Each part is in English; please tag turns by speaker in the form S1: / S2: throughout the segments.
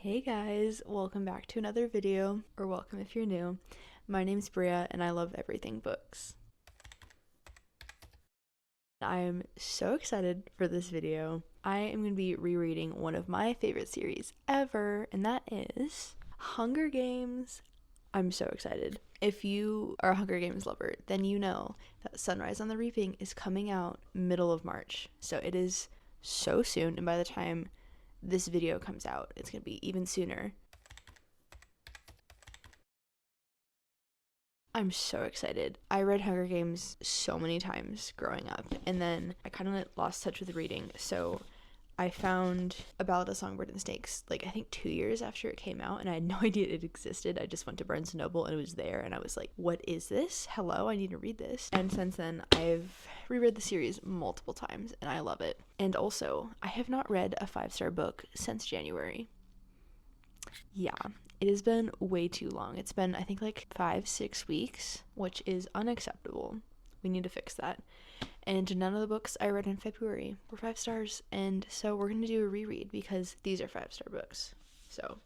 S1: Hey guys, welcome back to another video, or welcome if you're new. My name's Bria and I love everything books. I am so excited for this video. I am going to be rereading one of my favorite series ever, and that is Hunger Games. I'm so excited. If you are a Hunger Games lover, then you know that Sunrise on the Reaping is coming out middle of March. So it is so soon, and by the time this video comes out, it's going to be even sooner. I'm so excited. I read Hunger Games so many times growing up, and then I kind of lost touch with reading, so I found A Ballad of Songbirds and Snakes, like, I think 2 years after it came out, and I had no idea it existed. I just went to Barnes & Noble, and it was there, and I was like, what is this? Hello, I need to read this. And since then, I've reread the series multiple times, and I love it. And also, I have not read a 5-star book since January. Yeah, it has been way too long. It's been, I think, like 5-6 weeks, which is unacceptable. We need to fix that. And none of the books I read in February were 5 stars, and so we're gonna do a reread because these are 5-star books. So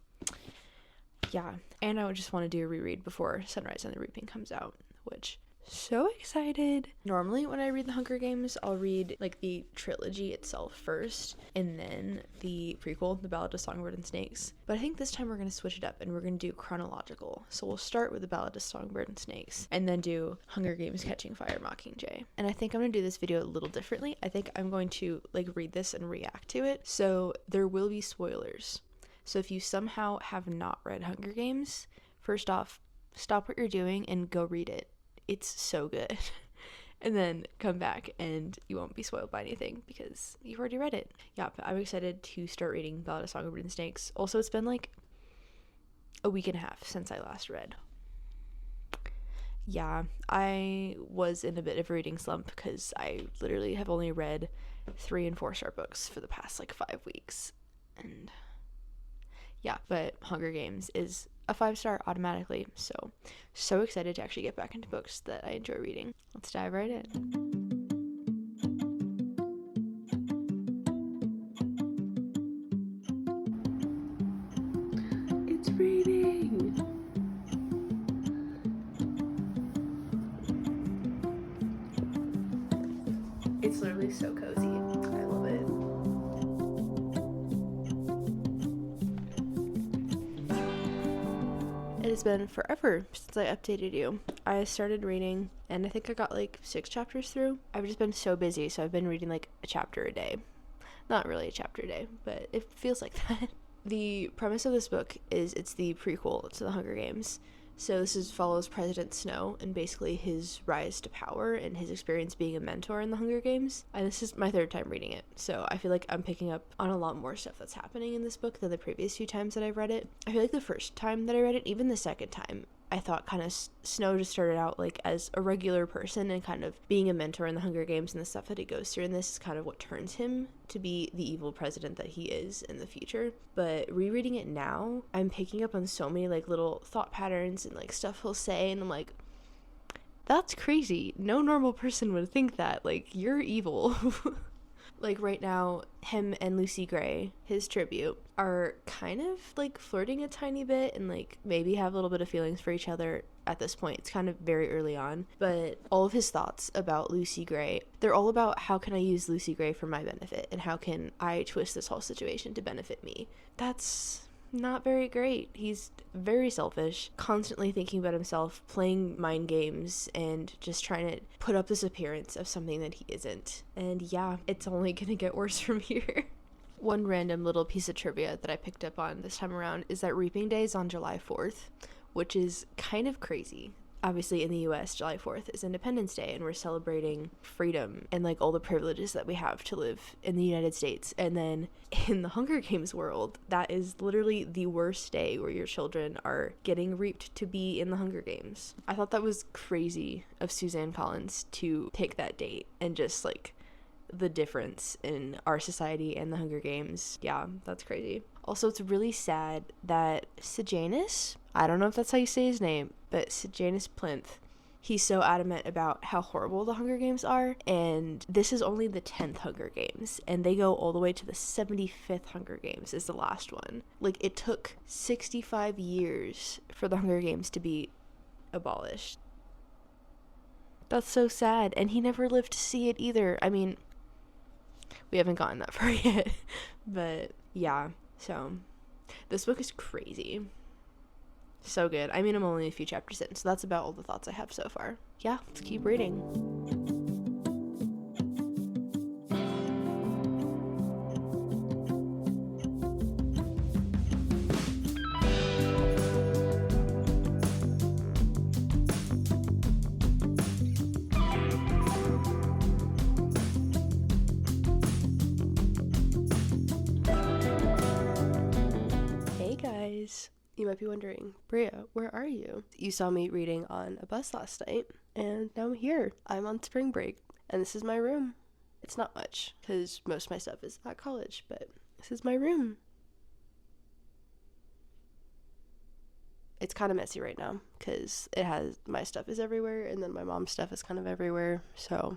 S1: yeah, and I would just want to do a reread before Sunrise on the Reaping comes out, which, so excited. Normally when I read the Hunger Games, I'll read like the trilogy itself first and then the prequel, The Ballad of Songbirds and Snakes. But I think this time we're going to switch it up and we're going to do chronological. So we'll start with The Ballad of Songbirds and Snakes and then do Hunger Games Catching Fire Mockingjay. And I think I'm going to do this video a little differently. I think I'm going to like read this and react to it. So there will be spoilers. So if you somehow have not read Hunger Games, first off, stop what you're doing and go read it. It's so good. And then come back and you won't be spoiled by anything because you've already read it. Yeah, but I'm excited to start reading Ballad of Songbirds and Snakes. Also, it's been like a week and a half since I last read. Yeah, I was in a bit of a reading slump because I literally have only read 3 and 4-star books for the past like 5 weeks. And yeah, but Hunger Games is a 5-star automatically, so excited to actually get back into books that I enjoy reading. Let's dive right in. It's raining! It's literally so cozy. I love it. It has been forever since I updated you. I started reading, and I think I got like 6 chapters through. I've just been so busy, so I've been reading like a chapter a day. Not really a chapter a day, but it feels like that. The premise of this book is it's the prequel to the Hunger Games. So this follows President Snow and basically his rise to power and his experience being a mentor in the Hunger Games. And this is my 3rd time reading it, so I feel like I'm picking up on a lot more stuff that's happening in this book than the previous 2 times that I've read it. I feel like the first time that I read it, even the second time, I thought kind of Snow just started out like as a regular person and kind of being a mentor in the Hunger Games, and the stuff that he goes through in this is kind of what turns him to be the evil president that he is in the future. But rereading it now, I'm picking up on so many like little thought patterns and like stuff he'll say, and I'm like, that's crazy. No normal person would think that. Like, you're evil. Like right now, him and Lucy Gray, his tribute, are kind of like flirting a tiny bit and like maybe have a little bit of feelings for each other at this point. It's kind of very early on, but all of his thoughts about Lucy Gray, they're all about how can I use Lucy Gray for my benefit and how can I twist this whole situation to benefit me. That's not very great. He's very selfish, constantly thinking about himself, playing mind games, and just trying to put up this appearance of something that he isn't. And yeah, it's only gonna get worse from here. One random little piece of trivia that I picked up on this time around is that Reaping Day is on July 4th, which is kind of crazy. Obviously in the US, July 4th is Independence Day, and we're celebrating freedom and like all the privileges that we have to live in the United States. And then in the Hunger Games world, that is literally the worst day where your children are getting reaped to be in the Hunger Games. I thought that was crazy of Suzanne Collins to pick that date, and just like the difference in our society and the Hunger Games. Yeah, that's crazy. Also, it's really sad that Sejanus, I don't know if that's how you say his name, but Sejanus Plinth, he's so adamant about how horrible the Hunger Games are, and this is only the 10th Hunger Games, and they go all the way to the 75th Hunger Games is the last one. Like, it took 65 years for the Hunger Games to be abolished. That's so sad, and he never lived to see it either. I mean, we haven't gotten that far yet, but yeah, so this book is crazy. So good. I mean, I'm only a few chapters in, so that's about all the thoughts I have so far. Yeah, let's keep reading. Hey guys. You might be wondering, Bria, where are you? You saw me reading on a bus last night, and now I'm here. I'm on spring break, and this is my room. It's not much, because most of my stuff is at college, but this is my room. It's kind of messy right now, because my stuff is everywhere, and then my mom's stuff is kind of everywhere,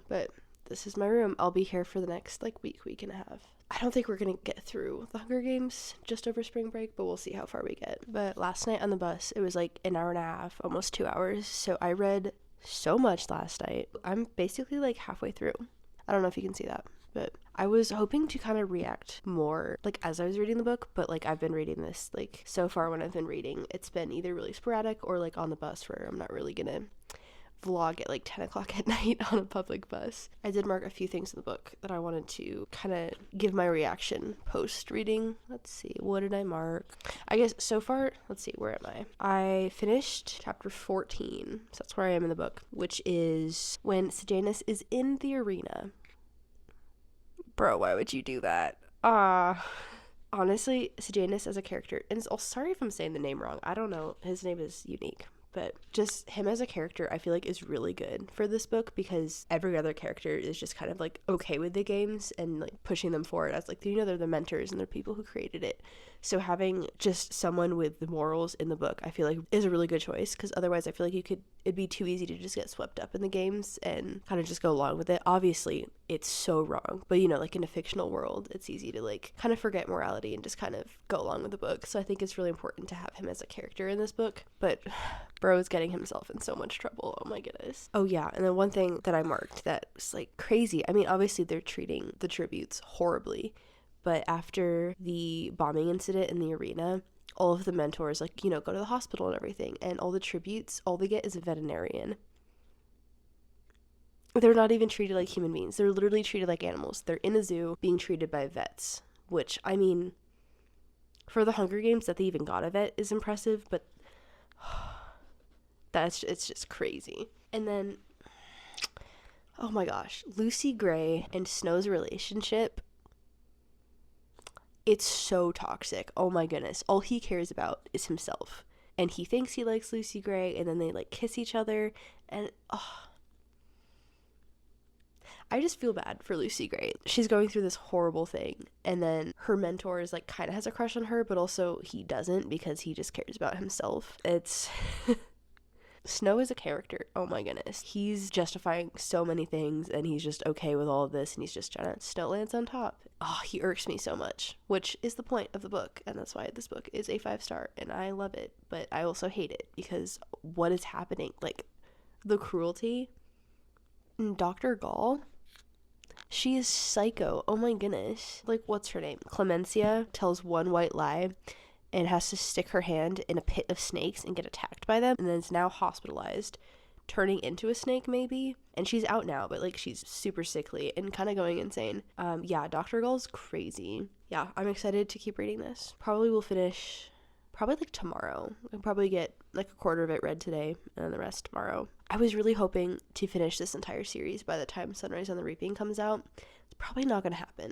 S1: but this is my room. I'll be here for the next, week and a half. I don't think we're gonna get through the Hunger Games just over spring break, but we'll see how far we get. But last night on the bus, it was an hour and a half, almost 2 hours, so I read so much last night. I'm basically halfway through. I don't know if you can see that, but I was hoping to kind of react more as I was reading the book, but I've been reading this so far when I've been reading, it's been either really sporadic or on the bus where I'm not really gonna vlog at 10 o'clock at night on a public bus. I did mark a few things in the book that I wanted to kind of give my reaction post reading. Let's see, what did I mark? I guess so far, let's see, where am I? I finished chapter 14, so that's where I am in the book, which is when Sejanus is in the arena. Bro, why would you do that? Honestly, Sejanus as a character, and sorry if I'm saying the name wrong, I don't know, his name is unique. But just him as a character, I feel is really good for this book because every other character is just kind of okay with the games and pushing them forward as they're the mentors and they're people who created it. So having just someone with the morals in the book, I feel is a really good choice because otherwise I feel it'd be too easy to just get swept up in the games and kind of just go along with it. Obviously, it's so wrong, but in a fictional world, it's easy to kind of forget morality and just kind of go along with the book. So I think it's really important to have him as a character in this book, but bro is getting himself in so much trouble. Oh my goodness. Oh yeah, and then one thing that I marked that was crazy. I mean, obviously they're treating the tributes horribly, but after the bombing incident in the arena, all of the mentors go to the hospital and everything, and all the tributes, all they get is a veterinarian. They're not even treated like human beings. They're literally treated like animals. They're in a zoo being treated by vets, which, I mean, for the Hunger Games that they even got a vet is impressive, but it's just crazy. And then, oh my gosh, Lucy Gray and Snow's relationship, it's so toxic. Oh my goodness. All he cares about is himself. And he thinks he likes Lucy Gray, and then they kiss each other, and I just feel bad for Lucy Gray. She's going through this horrible thing, and then her mentor is kind of has a crush on her, but also he doesn't because he just cares about himself. It's Snow is a character. Oh my goodness. He's justifying so many things, and he's just okay with all of this, and he's just trying to Snow lands on top. Oh, he irks me so much, which is the point of the book, and that's why this book is a 5-star, and I love it, but I also hate it because what is happening? The cruelty. Dr. Gall, she is psycho. Oh my goodness. What's her name? Clemencia tells one white lie and has to stick her hand in a pit of snakes and get attacked by them, and then is now hospitalized, turning into a snake maybe, and she's out now, but she's super sickly and kind of going insane. Yeah, Dr. Gall's crazy. Yeah, I'm excited to keep reading this. Probably will finish tomorrow. I'll probably get a quarter of it read today and then the rest tomorrow. I was really hoping to finish this entire series by the time Sunrise on the Reaping comes out. It's probably not gonna happen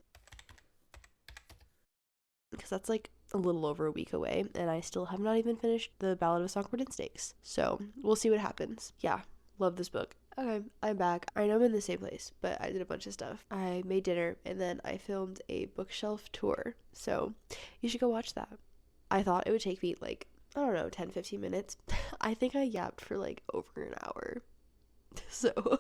S1: because that's a little over a week away, and I still have not even finished the Ballad of Songbirds and Snakes, so we'll see what happens. Yeah, love this book. Okay, I'm back. I know I'm in the same place, but I did a bunch of stuff. I made dinner, and then I filmed a bookshelf tour, so you should go watch that. I thought it would take me I don't know, 10-15 minutes. I think I yapped for over an hour. So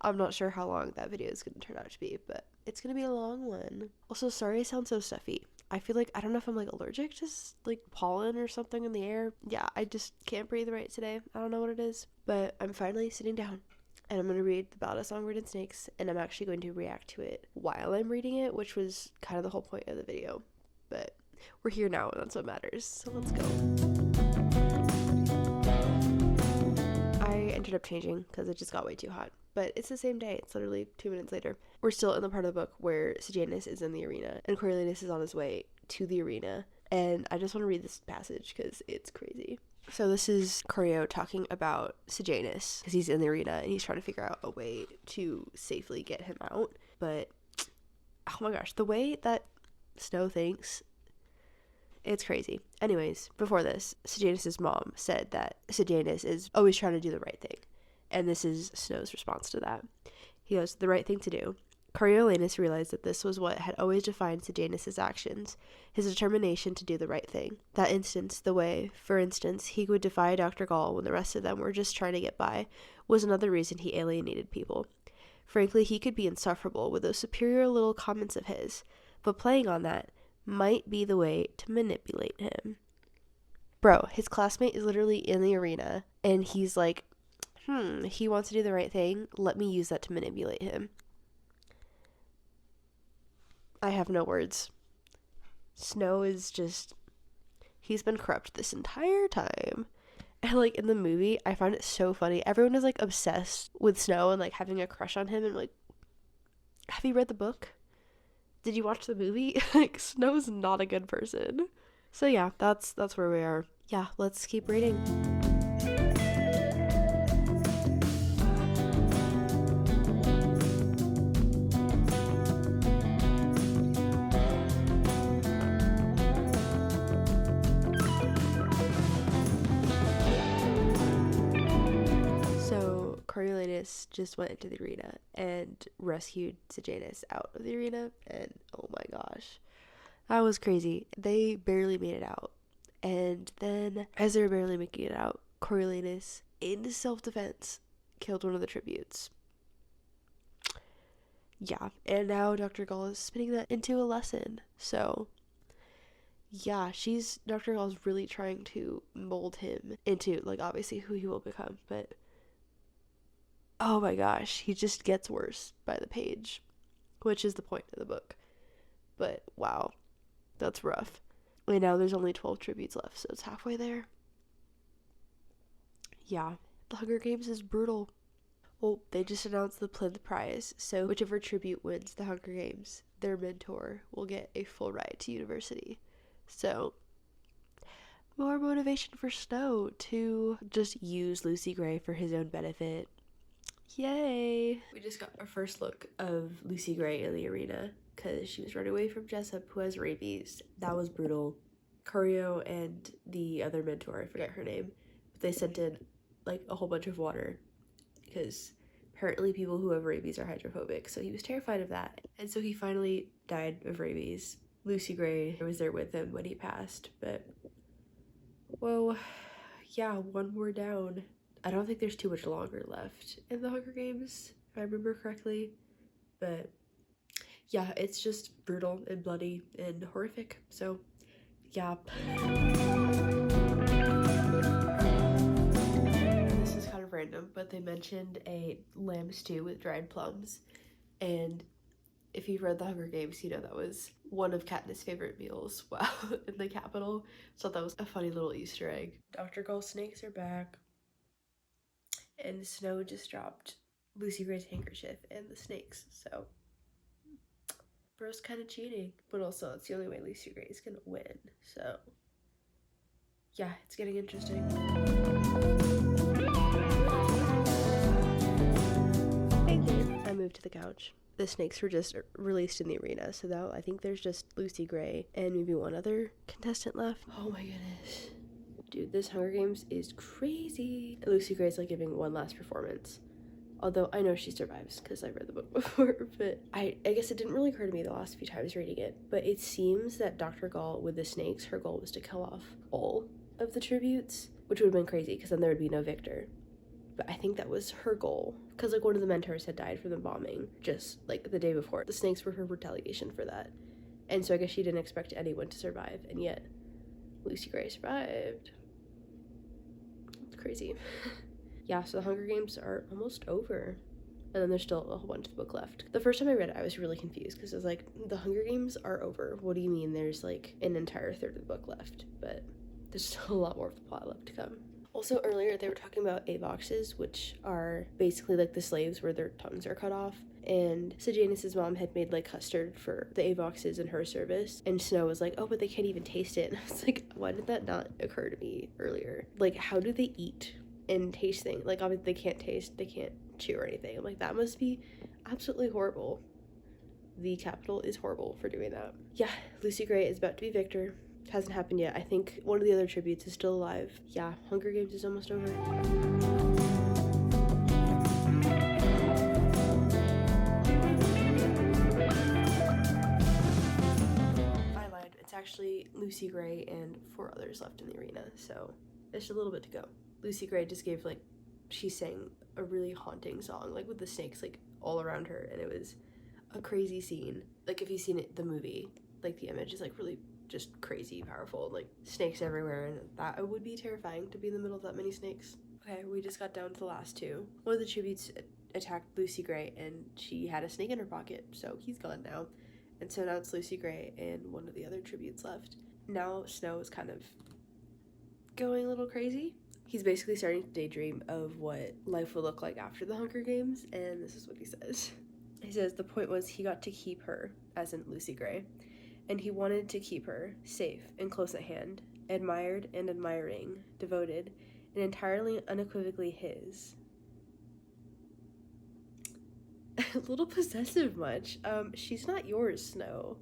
S1: I'm not sure how long that video is going to turn out to be, but it's going to be a long one. Also, sorry I sound so stuffy. I feel like, I don't know if I'm like allergic to like pollen or something in the air. Yeah, I just can't breathe right today. I don't know what it is, but I'm finally sitting down and I'm going to read The Ballad of Songbirds and Snakes, and I'm actually going to react to it while I'm reading it, which was kind of the whole point of the video. But we're here now, and that's what matters. So let's go. I ended up changing because it just got way too hot. But it's the same day. It's literally 2 minutes later. We're still in the part of the book where Sejanus is in the arena and Coriolanus is on his way to the arena. And I just want to read this passage because it's crazy. So this is Corio talking about Sejanus because he's in the arena and he's trying to figure out a way to safely get him out. But, oh my gosh, the way that Snow thinks, it's crazy. Anyways, before this, Sejanus' mom said that Sejanus is always trying to do the right thing. And this is Snow's response to that. He goes, the right thing to do. Coriolanus realized that this was what had always defined Sejanus' actions, his determination to do the right thing. That instance, the way, for instance, he would defy Dr. Gall when the rest of them were just trying to get by, was another reason he alienated people. Frankly, he could be insufferable with those superior little comments of his, but playing on that might be the way to manipulate him. Bro, his classmate is literally in the arena, and he's like, he wants to do the right thing. Let me use that to manipulate him. I have no words. Snow is just, he's been corrupt this entire time. And like in the movie, I found it so funny. Everyone is like obsessed with Snow and like having a crush on him. And like, have you read the book? Did you watch the movie? Like, Snow's not a good person. So yeah, that's where we are. Yeah, let's keep reading. Coriolanus just went into the arena and rescued Sejanus out of the arena, and oh my gosh, that was crazy. They barely made it out, and then as they were barely making it out, Coriolanus, in self-defense, killed one of the tributes. Yeah, and now Dr. Gall is spinning that into a lesson. So yeah, Dr. Gall's really trying to mold him into, like, obviously who he will become, but oh my gosh, he just gets worse by the page, which is the point of the book. But wow, that's rough. And now there's only 12 tributes left, so it's halfway there. Yeah, the Hunger Games is brutal. Well, they just announced the plinth prize, so whichever tribute wins the Hunger Games, their mentor will get a full ride to university. So more motivation for Snow to just use Lucy Gray for his own benefit. Yay! We just got our first look of Lucy Gray in the arena because she was running away from Jessup, who has rabies. That was brutal. Corio and the other mentor, I forget her name, but they sent in like a whole bunch of water because apparently people who have rabies are hydrophobic, so he was terrified of that. And so he finally died of rabies. Lucy Gray was there with him when he passed, but whoa, yeah, one more down. I don't think there's too much longer left in the Hunger Games, if I remember correctly. But yeah, it's just brutal and bloody and horrific. So yeah. This is kind of random, but they mentioned a lamb stew with dried plums. And if you've read the Hunger Games, you know that was one of Katniss' favorite meals while in the Capitol. So that was a funny little Easter egg. Dr. Gall's snakes are back. And Snow just dropped Lucy Gray's handkerchief and the snakes, so bro's kind of cheating, but also it's the only way Lucy Gray is gonna win, so yeah, it's getting interesting. I moved to the couch. The snakes were just released in the arena, so now I think there's just Lucy Gray and maybe one other contestant left. Oh my goodness. Dude, this Hunger Games is crazy. Lucy Gray's like giving one last performance. Although I know she survives because I've read the book before, but I guess it didn't really occur to me the last few times reading it. But it seems that Dr. Gall with the snakes, her goal was to kill off all of the tributes, which would have been crazy because then there would be no victor. but I think that was her goal, because like one of the mentors had died from the bombing just like the day before. The snakes were her retaliation for that, and so I guess she didn't expect anyone to survive, and yet Lucy Gray survived. It's crazy. Yeah, so the Hunger Games are almost over, and then there's still a whole bunch of the book left. The first time I read it, I was really confused, because I was like, the Hunger Games are over, what do you mean there's like an entire third of the book left? But there's still a lot more of the plot left to come. Also, earlier they were talking about avoxes, which are basically like the slaves where their tongues are cut off. And Sejanus's mom had made like custard for the avoxes in her service, and Snow was like, oh, but they can't even taste it. And I was like, why did that not occur to me earlier? Like, how do they eat and taste things? Like, obviously they can't taste, they can't chew or anything. I'm like, that must be absolutely horrible. The Capitol is horrible for doing that. Yeah, Lucy Gray is about to be victor. Hasn't happened yet. I think one of the other tributes is still alive. Yeah, Hunger Games is almost over. I lied. It's actually Lucy Gray and 4 others left in the arena, so there's a little bit to go. Lucy Gray just gave like, she sang a really haunting song, like with the snakes like all around her, and it was a crazy scene. Like if you've seen it, the movie, like the image is like really just crazy powerful, like snakes everywhere, and that would be terrifying to be in the middle of that many snakes. Okay, we just got down to the last 2. One of the tributes attacked Lucy Gray, and she had a snake in her pocket, so he's gone now. And so now it's Lucy Gray and one of the other tributes left. Now Snow is kind of going a little crazy. He's basically starting to daydream of what life will look like after the Hunger Games, and this is what he says. He says the point was he got to keep her, as in Lucy Gray, and he wanted to keep her safe and close at hand, admired and admiring, devoted, and entirely unequivocally his. A little possessive much. She's not yours, Snow.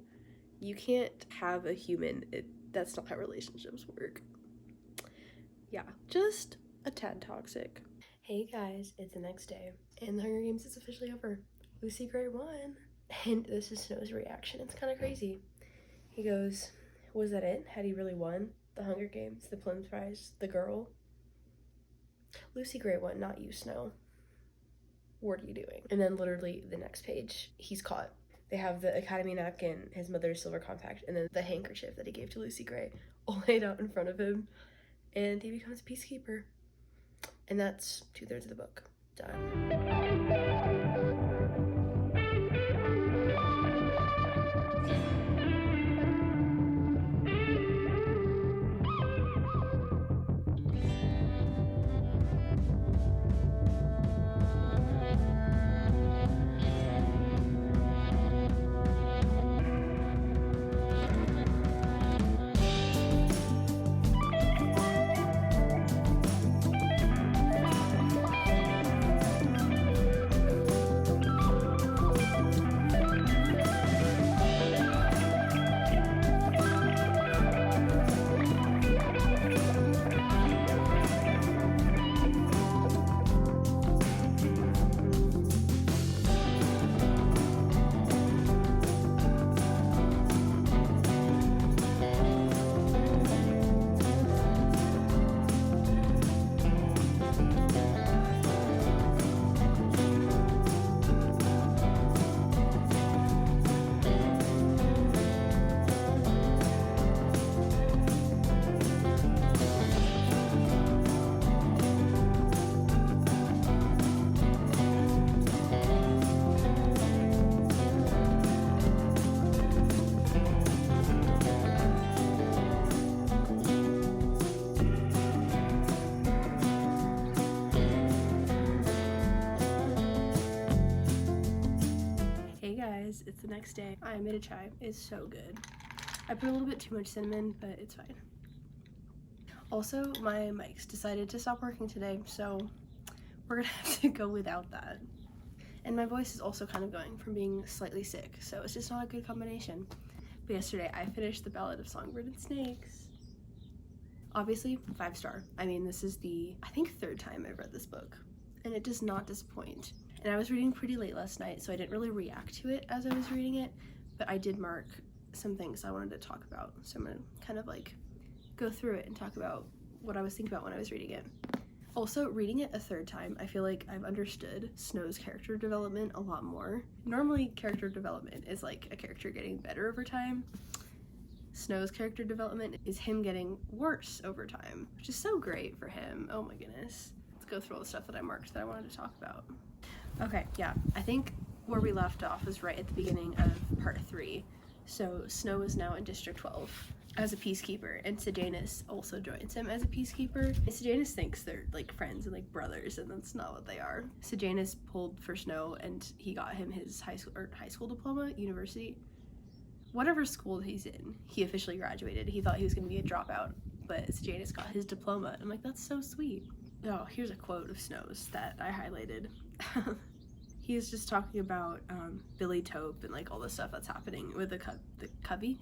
S1: You can't have a human. That's not how relationships work. Yeah, just a tad toxic. Hey guys, it's the next day, and the Hunger Games is officially over. Lucy Gray won. And this is Snow's reaction. It's kind of crazy. He goes, was that it? Had he really won? The Hunger Games, the Plim's Prize, the girl? Lucy Gray won, not you, Snow. What are you doing? And then literally the next page, he's caught. They have the Academy napkin, his mother's silver compact, and then the handkerchief that he gave to Lucy Gray all laid out in front of him. And he becomes a peacekeeper. And that's 2/3 of the book. Done. It's the next day. I made a chai. It's so good. I put a little bit too much cinnamon, but it's fine. Also, my mics decided to stop working today, so we're gonna have to go without that. And my voice is also kind of going from being slightly sick, so it's just not a good combination. But yesterday, I finished the Ballad of Songbirds and Snakes. Obviously, 5-star. I mean, this is the, I think, 3rd time I've read this book, and it does not disappoint. And I was reading pretty late last night, so I didn't really react to it as I was reading it, but I did mark some things I wanted to talk about. So I'm gonna kind of like go through it and talk about what I was thinking about when I was reading it. Also, reading it a third time, I feel like I've understood Snow's character development a lot more. Normally, character development is like a character getting better over time. Snow's character development is him getting worse over time, which is so great for him. Oh my goodness. Let's go through all the stuff that I marked that I wanted to talk about. Okay, yeah, I think where we left off was right at the beginning of part 3. So Snow is now in District 12 as a peacekeeper, and Sejanus also joins him as a peacekeeper. Sejanus thinks they're like friends and like brothers, and that's not what they are. Sejanus pulled for Snow, and he got him his high school diploma, university, whatever school he's in. He officially graduated. He thought he was going to be a dropout, but Sejanus got his diploma. I'm like, that's so sweet. Oh, here's a quote of Snow's that I highlighted. He is just talking about Billy Taupe and like all the stuff that's happening with the Covey,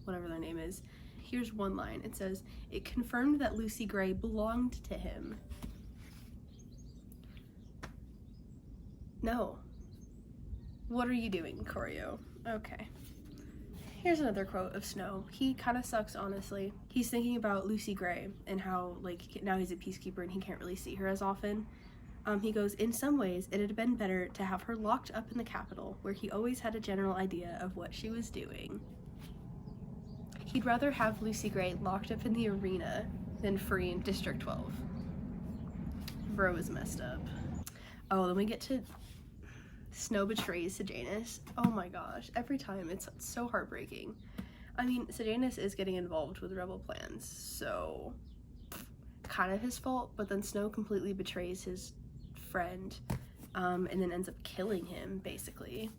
S1: whatever their name is. Here's one line. It says, "It confirmed that Lucy Gray belonged to him." No. What are you doing, Choreo? Okay. Here's another quote of Snow. He kind of sucks, honestly. He's thinking about Lucy Gray and how like now he's a peacekeeper and he can't really see her as often. He goes, "In some ways, it had been better to have her locked up in the Capitol, where he always had a general idea of what she was doing. He'd rather have Lucy Gray locked up in the arena than free in District 12. Bro is messed up. Oh, then we get to Snow betrays Sejanus. Oh my gosh, every time it's so heartbreaking. I mean, Sejanus is getting involved with rebel plans, so kind of his fault, but then Snow completely betrays his friend, and then ends up killing him, basically.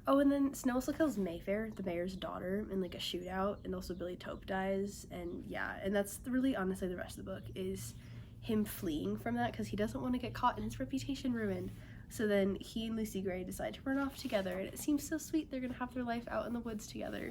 S1: Oh, and then Snow also kills Mayfair, the mayor's daughter, in like a shootout, and also Billy Taupe dies, and yeah, and that's really honestly the rest of the book is him fleeing from that because he doesn't want to get caught and his reputation ruined. So then he and Lucy Gray decide to run off together, and it seems so sweet. They're gonna have their life out in the woods together.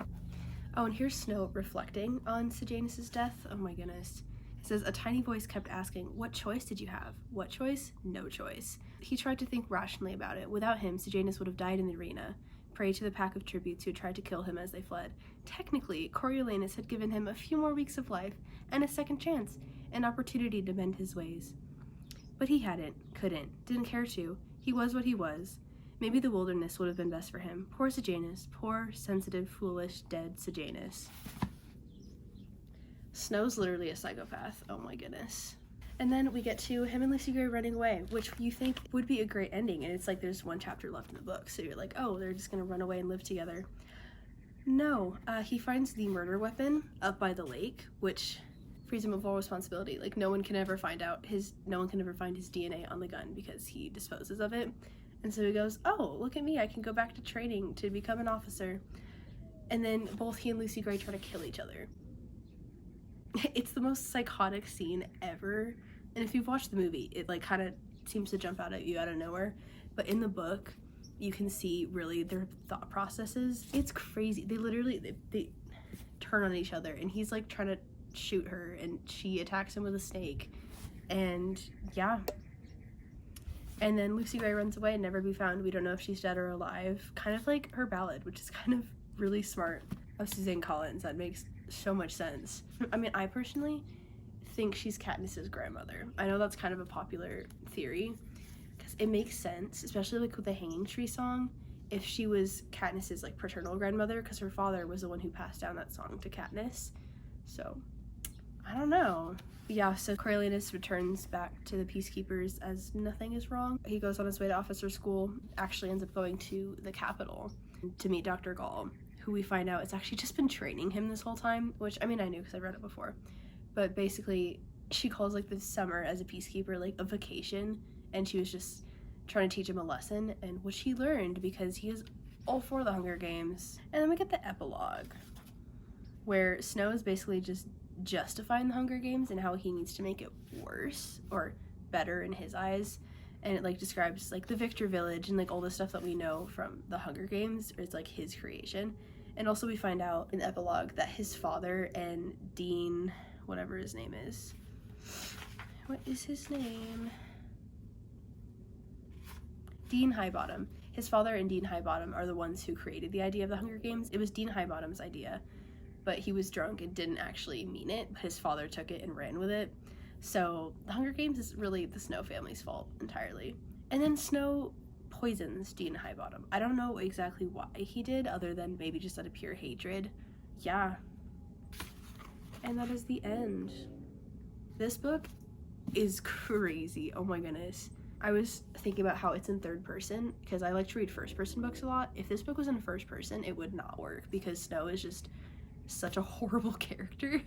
S1: Oh, and here's Snow reflecting on Sejanus' death. Oh my goodness. It says, "A tiny voice kept asking, 'What choice did you have?' What choice? No choice." He tried to think rationally about it. Without him, Sejanus would have died in the arena, prey to the pack of tributes who had tried to kill him as they fled. Technically, Coriolanus had given him a few more weeks of life and a second chance, an opportunity to mend his ways. But he hadn't, couldn't, didn't care to. He was what he was. Maybe the wilderness would have been best for him. Poor Sejanus. Poor, sensitive, foolish, dead Sejanus. Snow's literally a psychopath. Oh my goodness. And then we get to him and Lucy Gray running away, which you think would be a great ending, and it's like there's one chapter left in the book, so you're like, oh, they're just gonna run away and live together. No, he finds the murder weapon up by the lake, which frees him of all responsibility. Like no one can ever find his DNA on the gun because he disposes of it. And so he goes, oh, look at me, I can go back to training to become an officer. And then both he and Lucy Gray try to kill each other. It's the most psychotic scene ever. And if you've watched the movie, it like kind of seems to jump out at you out of nowhere. But in the book, you can see really their thought processes. It's crazy. They literally, they turn on each other, and he's like trying to shoot her, and she attacks him with a snake. And yeah. And then Lucy Gray runs away and never be found. We don't know if she's dead or alive. Kind of like her ballad, which is kind of really smart, of Suzanne Collins. That makes so much sense. I mean, I personally think she's Katniss's grandmother. I know that's kind of a popular theory because it makes sense, especially like with the Hanging Tree song, if she was Katniss's like paternal grandmother, because her father was the one who passed down that song to Katniss. So I don't know. Yeah, so Coriolanus returns back to the Peacekeepers as nothing is wrong. He goes on his way to officer school, actually ends up going to the Capitol to meet Dr. Gall, who we find out has actually just been training him this whole time, which I mean I knew because I read it before. But basically she calls like the summer as a peacekeeper like a vacation, and she was just trying to teach him a lesson, and which he learned because he is all for the Hunger Games. And then we get the epilogue where Snow is basically just justifying the Hunger Games and how he needs to make it worse or better in his eyes, and it like describes like the Victor Village and like all the stuff that we know from the Hunger Games is like his creation. And also we find out in the epilogue that his father and Dean, whatever his name is, what is his name? Dean Highbottom. His father and Dean Highbottom are the ones who created the idea of the Hunger Games. It was Dean Highbottom's idea, but he was drunk and didn't actually mean it. His father took it and ran with it. So the Hunger Games is really the Snow family's fault entirely. And then Snow poisons Dean Highbottom. I don't know exactly why he did, other than maybe just out of pure hatred. Yeah. And that is the end. This book is crazy. Oh my goodness. I was thinking about how it's in third person, because I like to read first person books a lot. If this book was in first person, it would not work, because Snow is just such a horrible character.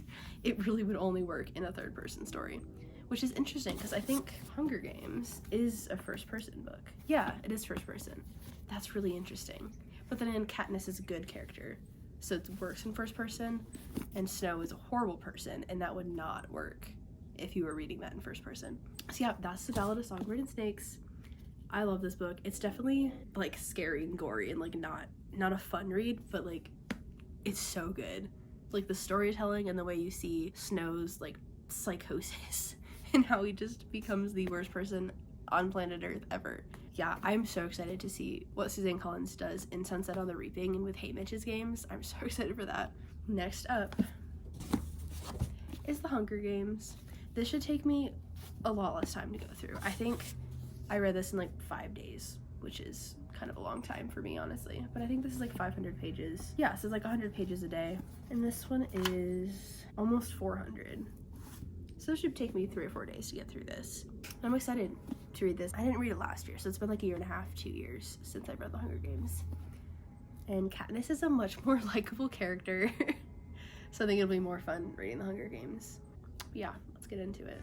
S1: It really would only work in a third person story, which is interesting because I think Hunger Games is a first person book. Yeah, it is first person. That's really interesting. But then Katniss is a good character, so it works in first person, and Snow is a horrible person, and that would not work if you were reading that in first person. So yeah, that's the Ballad of Songbirds and Snakes. I love this book. It's definitely like scary and gory and like not a fun read, but like it's so good. Like the storytelling and the way you see Snow's like psychosis and how he just becomes the worst person on planet Earth ever. Yeah, I'm so excited to see what Suzanne Collins does in Sunset on the Reaping and with Haymitch's games. I'm so excited for that. Next up is the Hunger Games. This should take me a lot less time to go through. I think I read this in like 5 days, which is kind of a long time for me, honestly. But I think this is like 500 pages. Yeah, so it's like 100 pages a day. And this one is almost 400. So it should take me 3 or 4 days to get through this. I'm excited to read this. I didn't read it last year, so it's been like 1.5 years, 2 years since I've read The Hunger Games. And Katniss is a much more likable character. So I think it'll be more fun reading The Hunger Games. But yeah, let's get into it.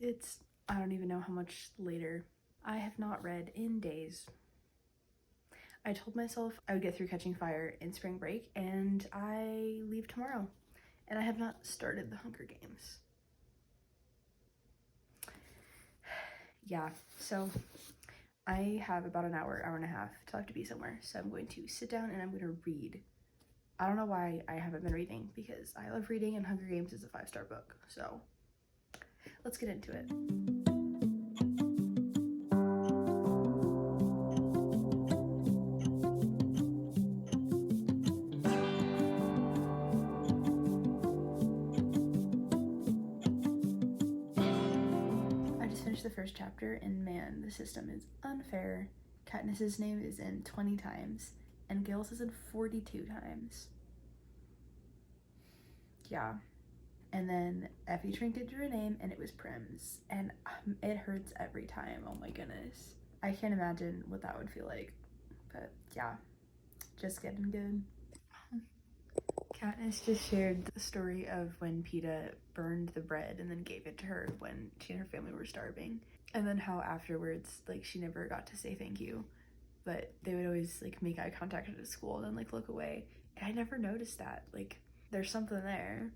S1: It's, I don't even know how much later. I have not read in days. I told myself I would get through Catching Fire in spring break, and I leave tomorrow. And I have not started The Hunger Games. Yeah, so I have about an hour, hour and a half till I have to be somewhere. So I'm going to sit down and I'm going to read. I don't know why I haven't been reading, because I love reading and Hunger Games is a 5-star book. So let's get into it. I just finished the first chapter, and man, the system is unfair. Katniss's name is in 20 times, and Gale's is in 42 times. Yeah. And then Effie Trinket drew a name, and it was Prim's. And it hurts every time. Oh my goodness. I can't imagine what that would feel like. But yeah, just getting good. Katniss just shared the story of when Peeta burned the bread and then gave it to her when she and her family were starving. And then how afterwards, like, she never got to say thank you. But they would always, like, make eye contact at school and then, like, look away. And I never noticed that. Like, there's something there.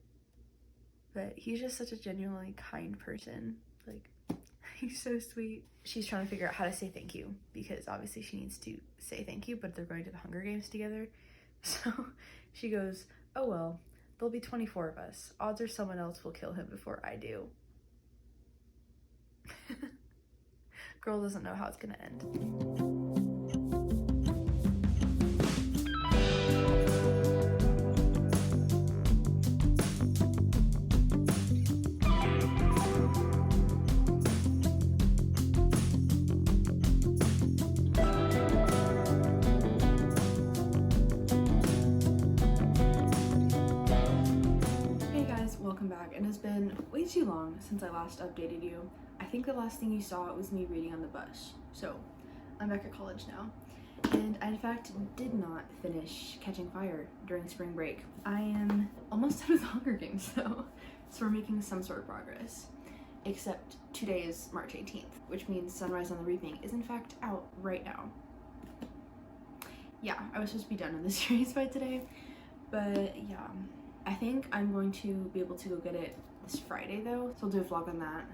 S1: But he's just such a genuinely kind person. Like, he's so sweet. She's trying to figure out how to say thank you, because obviously she needs to say thank you, but they're going to the Hunger Games together. So she goes, oh well, there'll be 24 of us. Odds are someone else will kill him before I do. Girl doesn't know how it's gonna end. It has been way too long since I last updated you. I think the last thing you saw was me reading on the bus. So I'm back at college now, and I in fact did not finish Catching Fire during spring break. I am almost done with Hunger Games though, so we're making some sort of progress. Except today is March 18th, which means Sunrise on the Reaping is in fact out right now. Yeah, I was supposed to be done with this series by today, but yeah. I think I'm going to be able to go get it this Friday though, so I'll do a vlog on that.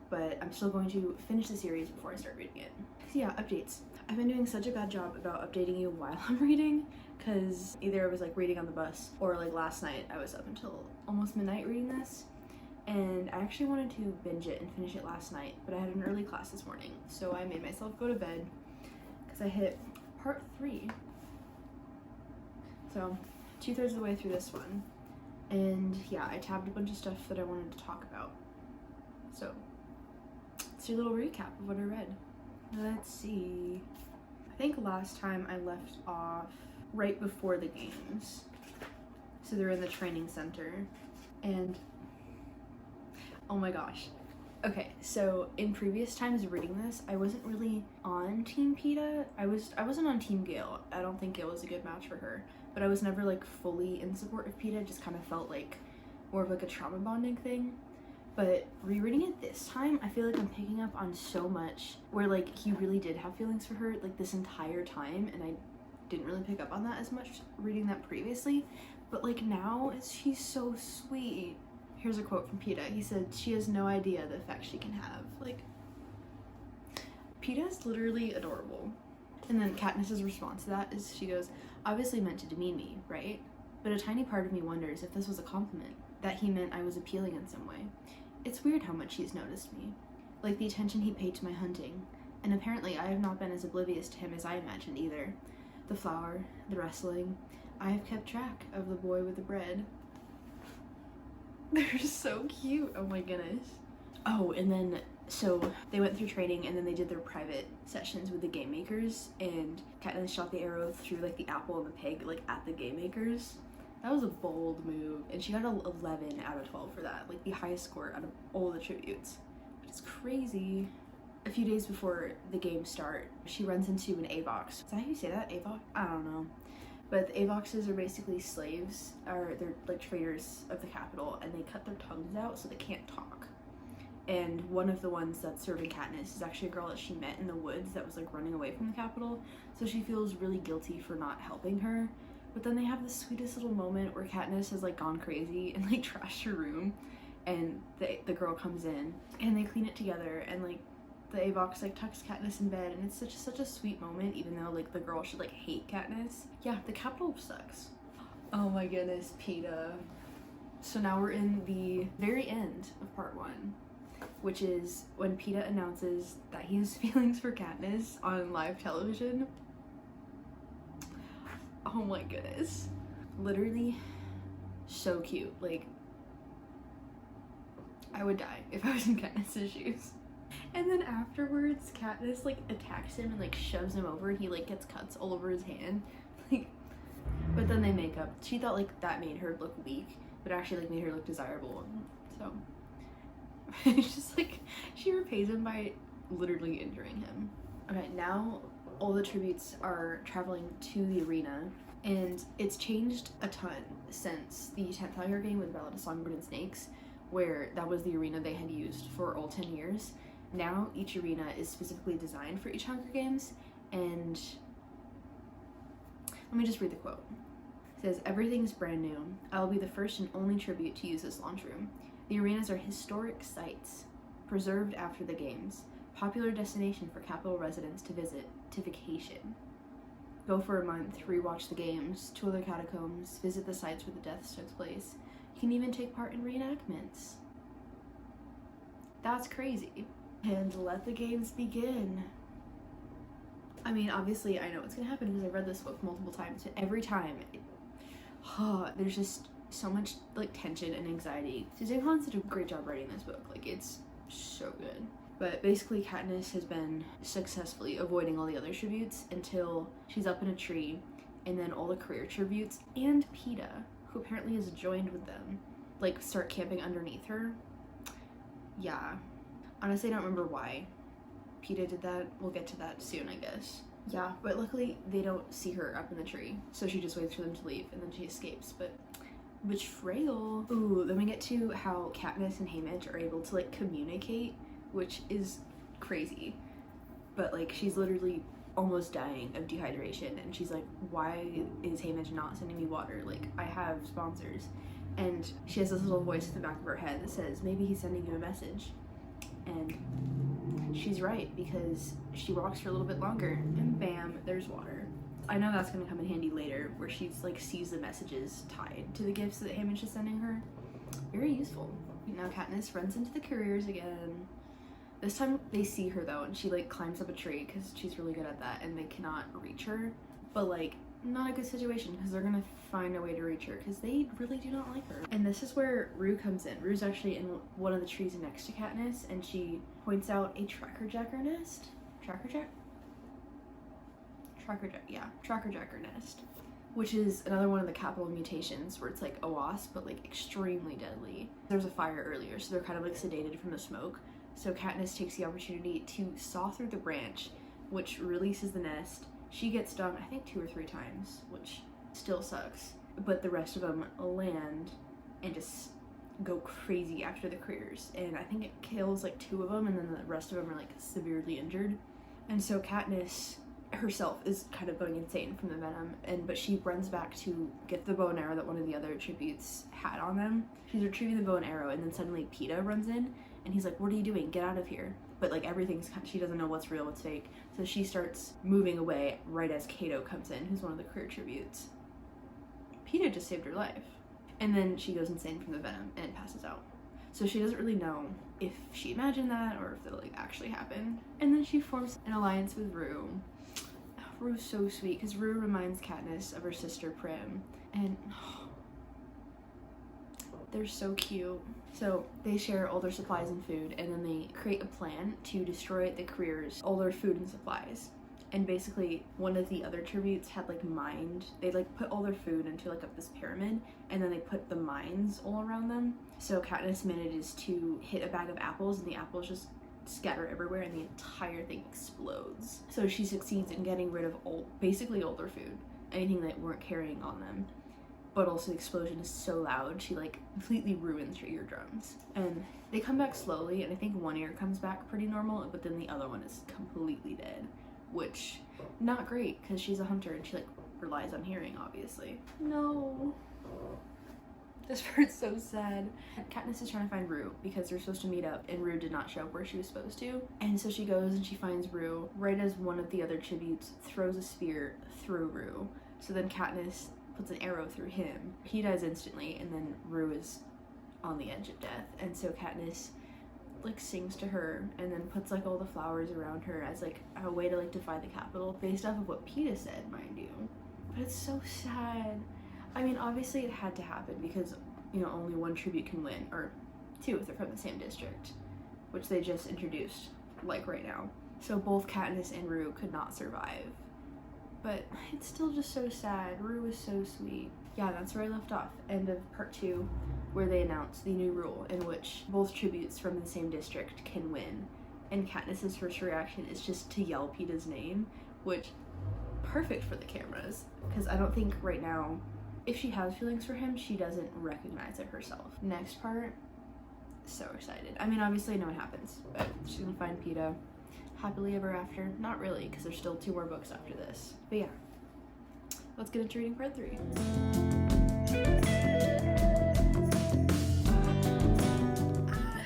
S1: But I'm still going to finish the series before I start reading it. So yeah, updates. I've been doing such a bad job about updating you while I'm reading, because either I was like reading on the bus, or like last night I was up until almost midnight reading this. And I actually wanted to binge it and finish it last night, but I had an early class this morning, so I made myself go to bed because I hit part 3. So 2/3 of the way through this one. And yeah, I tabbed a bunch of stuff that I wanted to talk about. So let's do a little recap of what I read. Let's see. I think last time I left off right before the games. So they're in the training center. And oh my gosh. Okay, so in previous times reading this, I wasn't really on Team Peeta. I wasn't on Team Gale. I don't think Gale was a good match for her. But I was never like fully in support of Peeta. It just kind of felt like more of like a trauma bonding thing. But rereading it this time, I feel like I'm picking up on so much where like he really did have feelings for her like this entire time, and I didn't really pick up on that as much reading that previously. But like now, she's so sweet. Here's a quote from Peeta. He said, "She has no idea the effect she can have." Like, Peeta is literally adorable. And then Katniss's response to that is, she goes, "Obviously meant to demean me, right? But a tiny part of me wonders if this was a compliment, that he meant I was appealing in some way. It's weird how much he's noticed me, like the attention he paid to my hunting, and apparently I have not been as oblivious to him as I imagined either. The flower, the wrestling, I have kept track of the boy with the bread." They're so cute, oh my goodness. Oh, and then, so they went through training and then they did their private sessions with the game makers, and Katniss shot the arrow through like the apple and the pig like at the game makers. That was a bold move, and she got an 11 out of 12 for that, like the highest score out of all the tributes. It's crazy. A few days before the games start, she runs into an Avox. Is that how you say that? Avox? I don't know. But the Avoxes are basically slaves, or they're like traitors of the capital, and they cut their tongues out so they can't talk. And one of the ones that's serving Katniss is actually a girl that she met in the woods that was like running away from the capital, so she feels really guilty for not helping her. But then they have the sweetest little moment where Katniss has like gone crazy and like trashed her room, and the girl comes in and they clean it together, and like the Avox like tucks Katniss in bed, and it's such a sweet moment, even though like the girl should like hate Katniss. Yeah, the capital sucks. Oh my goodness, Peeta. So now we're in the very end of part 1, which is when Peeta announces that he has feelings for Katniss on live television. Oh my goodness. Literally so cute. Like, I would die if I was in Katniss's shoes. And then afterwards, Katniss like attacks him and like shoves him over, and he like gets cuts all over his hand. Like, but then they make up. She thought like that made her look weak, but actually like made her look desirable. So it's just like she repays him by literally injuring him. Okay, now all the tributes are traveling to the arena, and it's changed a ton since the 10th Hunger game with Ballad of Songbirds and Snakes, where that was the arena they had used for all 10 years. Now each arena is specifically designed for each Hunger Games, and let me just read the quote. It says, "Everything's brand new. I will be the first and only tribute to use this launch room. The arenas are historic sites, preserved after the games, popular destination for capital residents to visit, to vacation. Go for a month, rewatch the games, tour the catacombs, visit the sites where the deaths took place. You can even take part in reenactments." That's crazy. And let the games begin. I mean, obviously I know what's gonna happen because I've read this book multiple times, but every time there's just so much like tension and anxiety. So Dave Hans did a great job writing this book. Like, it's so good. But basically Katniss has been successfully avoiding all the other tributes until she's up in a tree, and then all the career tributes and Peeta, who apparently has joined with them, like start camping underneath her. Yeah. Honestly, I don't remember why Peeta did that. We'll get to that soon, I guess. Yeah, but luckily they don't see her up in the tree, so she just waits for them to leave and then she escapes. But betrayal. Ooh, then we get to how Katniss and Haymitch are able to like communicate, which is crazy. But like, she's literally almost dying of dehydration, and she's like, "Why is Haymitch not sending me water? Like, I have sponsors." And she has this little voice at the back of her head that says, maybe he's sending you a message. And she's right, because she walks for a little bit longer and bam, there's water. I know that's gonna come in handy later, where she's like sees the messages tied to the gifts that Haymitch is sending her. Very useful. Now Katniss runs into the couriers again. This time they see her though, and she like climbs up a tree because she's really good at that, and they cannot reach her. But like, not a good situation, because they're gonna find a way to reach her because they really do not like her. And this is where Rue comes in. Rue's actually in one of the trees next to Katniss, and she points out a trackerjacker nest. Trackerjacker nest, which is another one of the capital mutations where it's like a wasp but like extremely deadly. There was a fire earlier, so they're kind of like sedated from the smoke. So Katniss takes the opportunity to saw through the branch, which releases the nest. She gets stung, I think 2 or 3 times, which still sucks. But the rest of them land and just go crazy after the critters. And I think it kills like 2 of them, and then the rest of them are like severely injured. And so Katniss herself is kind of going insane from the venom, but she runs back to get the bow and arrow that one of the other tributes had on them. She's retrieving the bow and arrow, and then suddenly Peeta runs in, and he's like, what are you doing? Get out of here. But like everything's, she doesn't know what's real, what's fake. So she starts moving away right as Cato comes in, who's one of the career tributes. Peeta just saved her life. And then she goes insane from the venom and passes out. So she doesn't really know if she imagined that or if it'll like actually happen. And then she forms an alliance with Rue. Rue's so sweet because Rue reminds Katniss of her sister Prim, and they're so cute. So they share all their supplies and food, and then they create a plan to destroy the careers, all their food and supplies. And basically one of the other tributes had like mined, they like put all their food into like up this pyramid, and then they put the mines all around them. So Katniss manages to hit a bag of apples, and the apples just scatter everywhere, and the entire thing explodes. So she succeeds in getting rid of basically all their food, anything that weren't carrying on them. But also the explosion is so loud, she like completely ruins your eardrums. And they come back slowly, and I think one ear comes back pretty normal, but then the other one is completely dead, which not great because she's a hunter and she like relies on hearing, obviously. No. This part's so sad. Katniss is trying to find Rue because they're supposed to meet up, and Rue did not show up where she was supposed to. And so she goes and she finds Rue right as one of the other tributes throws a spear through Rue. So then Katniss puts an arrow through him. He dies instantly, and then Rue is on the edge of death. And so Katniss like sings to her and then puts like all the flowers around her as like a way to like defy the Capitol based off of what Peeta said, mind you. But it's so sad. I mean, obviously it had to happen because, you know, only one tribute can win, or 2 if they're from the same district, which they just introduced, like, right now. So both Katniss and Rue could not survive. But it's still just so sad. Rue was so sweet. Yeah, that's where I left off. End of part 2, where they announced the new rule in which both tributes from the same district can win. And Katniss's first reaction is just to yell Peeta's name, which, perfect for the cameras, because I don't think right now, if she has feelings for him, she doesn't recognize it herself. Next part, so excited. I mean, obviously I know what happens, but she's gonna find Peeta happily ever after. Not really, because there's still 2 more books after this. But yeah, let's get into reading part 3.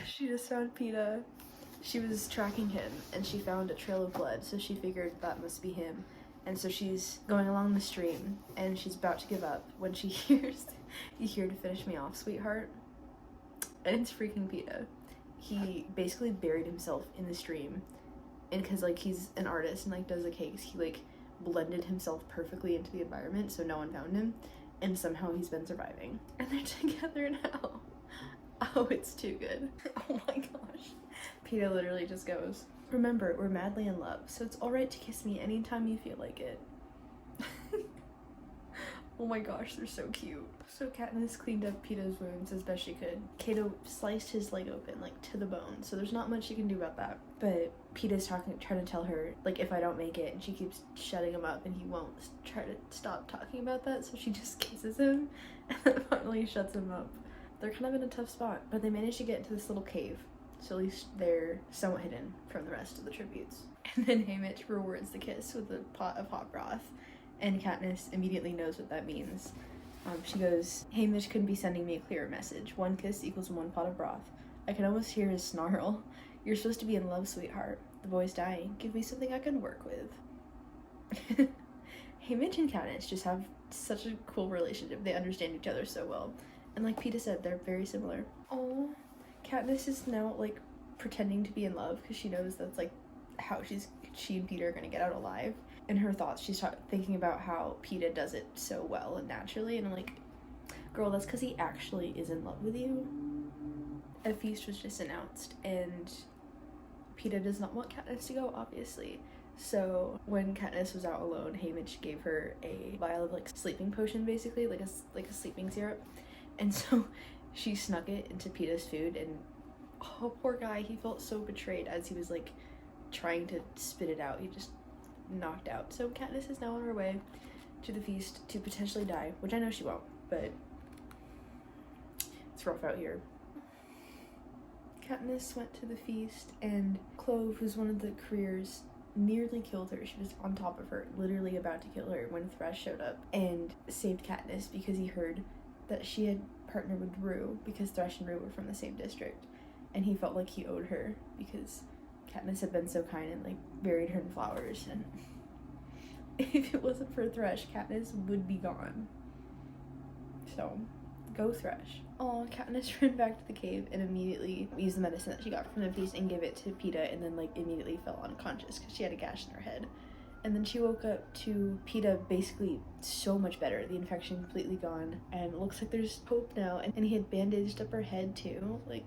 S1: She just found Peeta. She was tracking him, and she found a trail of blood, so she figured that must be him. And so she's going along the stream, and she's about to give up when she hears, "You here to finish me off, sweetheart?" And it's freaking Peeta. He basically buried himself in the stream, and because like he's an artist and like does the cakes, he like blended himself perfectly into the environment so no one found him, and somehow he's been surviving. And they're together now. Oh, it's too good. Oh my gosh. Peeta literally just goes, "Remember, we're madly in love, so it's alright to kiss me anytime you feel like it." Oh my gosh, they're so cute. So Katniss cleaned up Peeta's wounds as best she could. Cato sliced his leg open, like, to the bone, so there's not much she can do about that. But Peeta's trying to tell her, like, if I don't make it, and she keeps shutting him up, and he won't try to stop talking about that, so she just kisses him, and then finally shuts him up. They're kind of in a tough spot, but they manage to get into this little cave, so at least they're somewhat hidden from the rest of the tributes. And then Haymitch rewards the kiss with a pot of hot broth, and Katniss immediately knows what that means. She goes, Hamish couldn't be sending me a clearer message. 1 kiss equals 1 pot of broth. I can almost hear his snarl. You're supposed to be in love, sweetheart. The boy's dying. Give me something I can work with. Hamish and Katniss just have such a cool relationship. They understand each other so well. And like Peeta said, they're very similar. Oh, Katniss is now like pretending to be in love because she knows that's like how she and Peeta are gonna get out alive. In her thoughts, she's thinking about how Peeta does it so well and naturally, and I'm like, girl, that's because he actually is in love with you. A feast was just announced, and Peeta does not want Katniss to go, obviously. So when Katniss was out alone, Haymitch gave her a vial of like sleeping potion, basically, like a sleeping syrup, and so she snuck it into Peeta's food, and oh, poor guy, he felt so betrayed as he was like trying to spit it out. He just knocked out. So Katniss is now on her way to the feast to potentially die, which I know she won't, but it's rough out here. Katniss went to the feast, and Clove, who's one of the careers, nearly killed her. She was on top of her, literally about to kill her, when Thresh showed up and saved Katniss because he heard that she had partnered with Rue, because Thresh and Rue were from the same district, and he felt like he owed her because Katniss had been so kind and like buried her in flowers, and if it wasn't for Thresh, Katniss would be gone. So, go Thresh. Oh, Katniss ran back to the cave and immediately used the medicine that she got from the feast and gave it to Peeta, and then like immediately fell unconscious because she had a gash in her head. And then she woke up to Peeta basically so much better, the infection completely gone, and it looks like there's hope now, and he had bandaged up her head too. Like,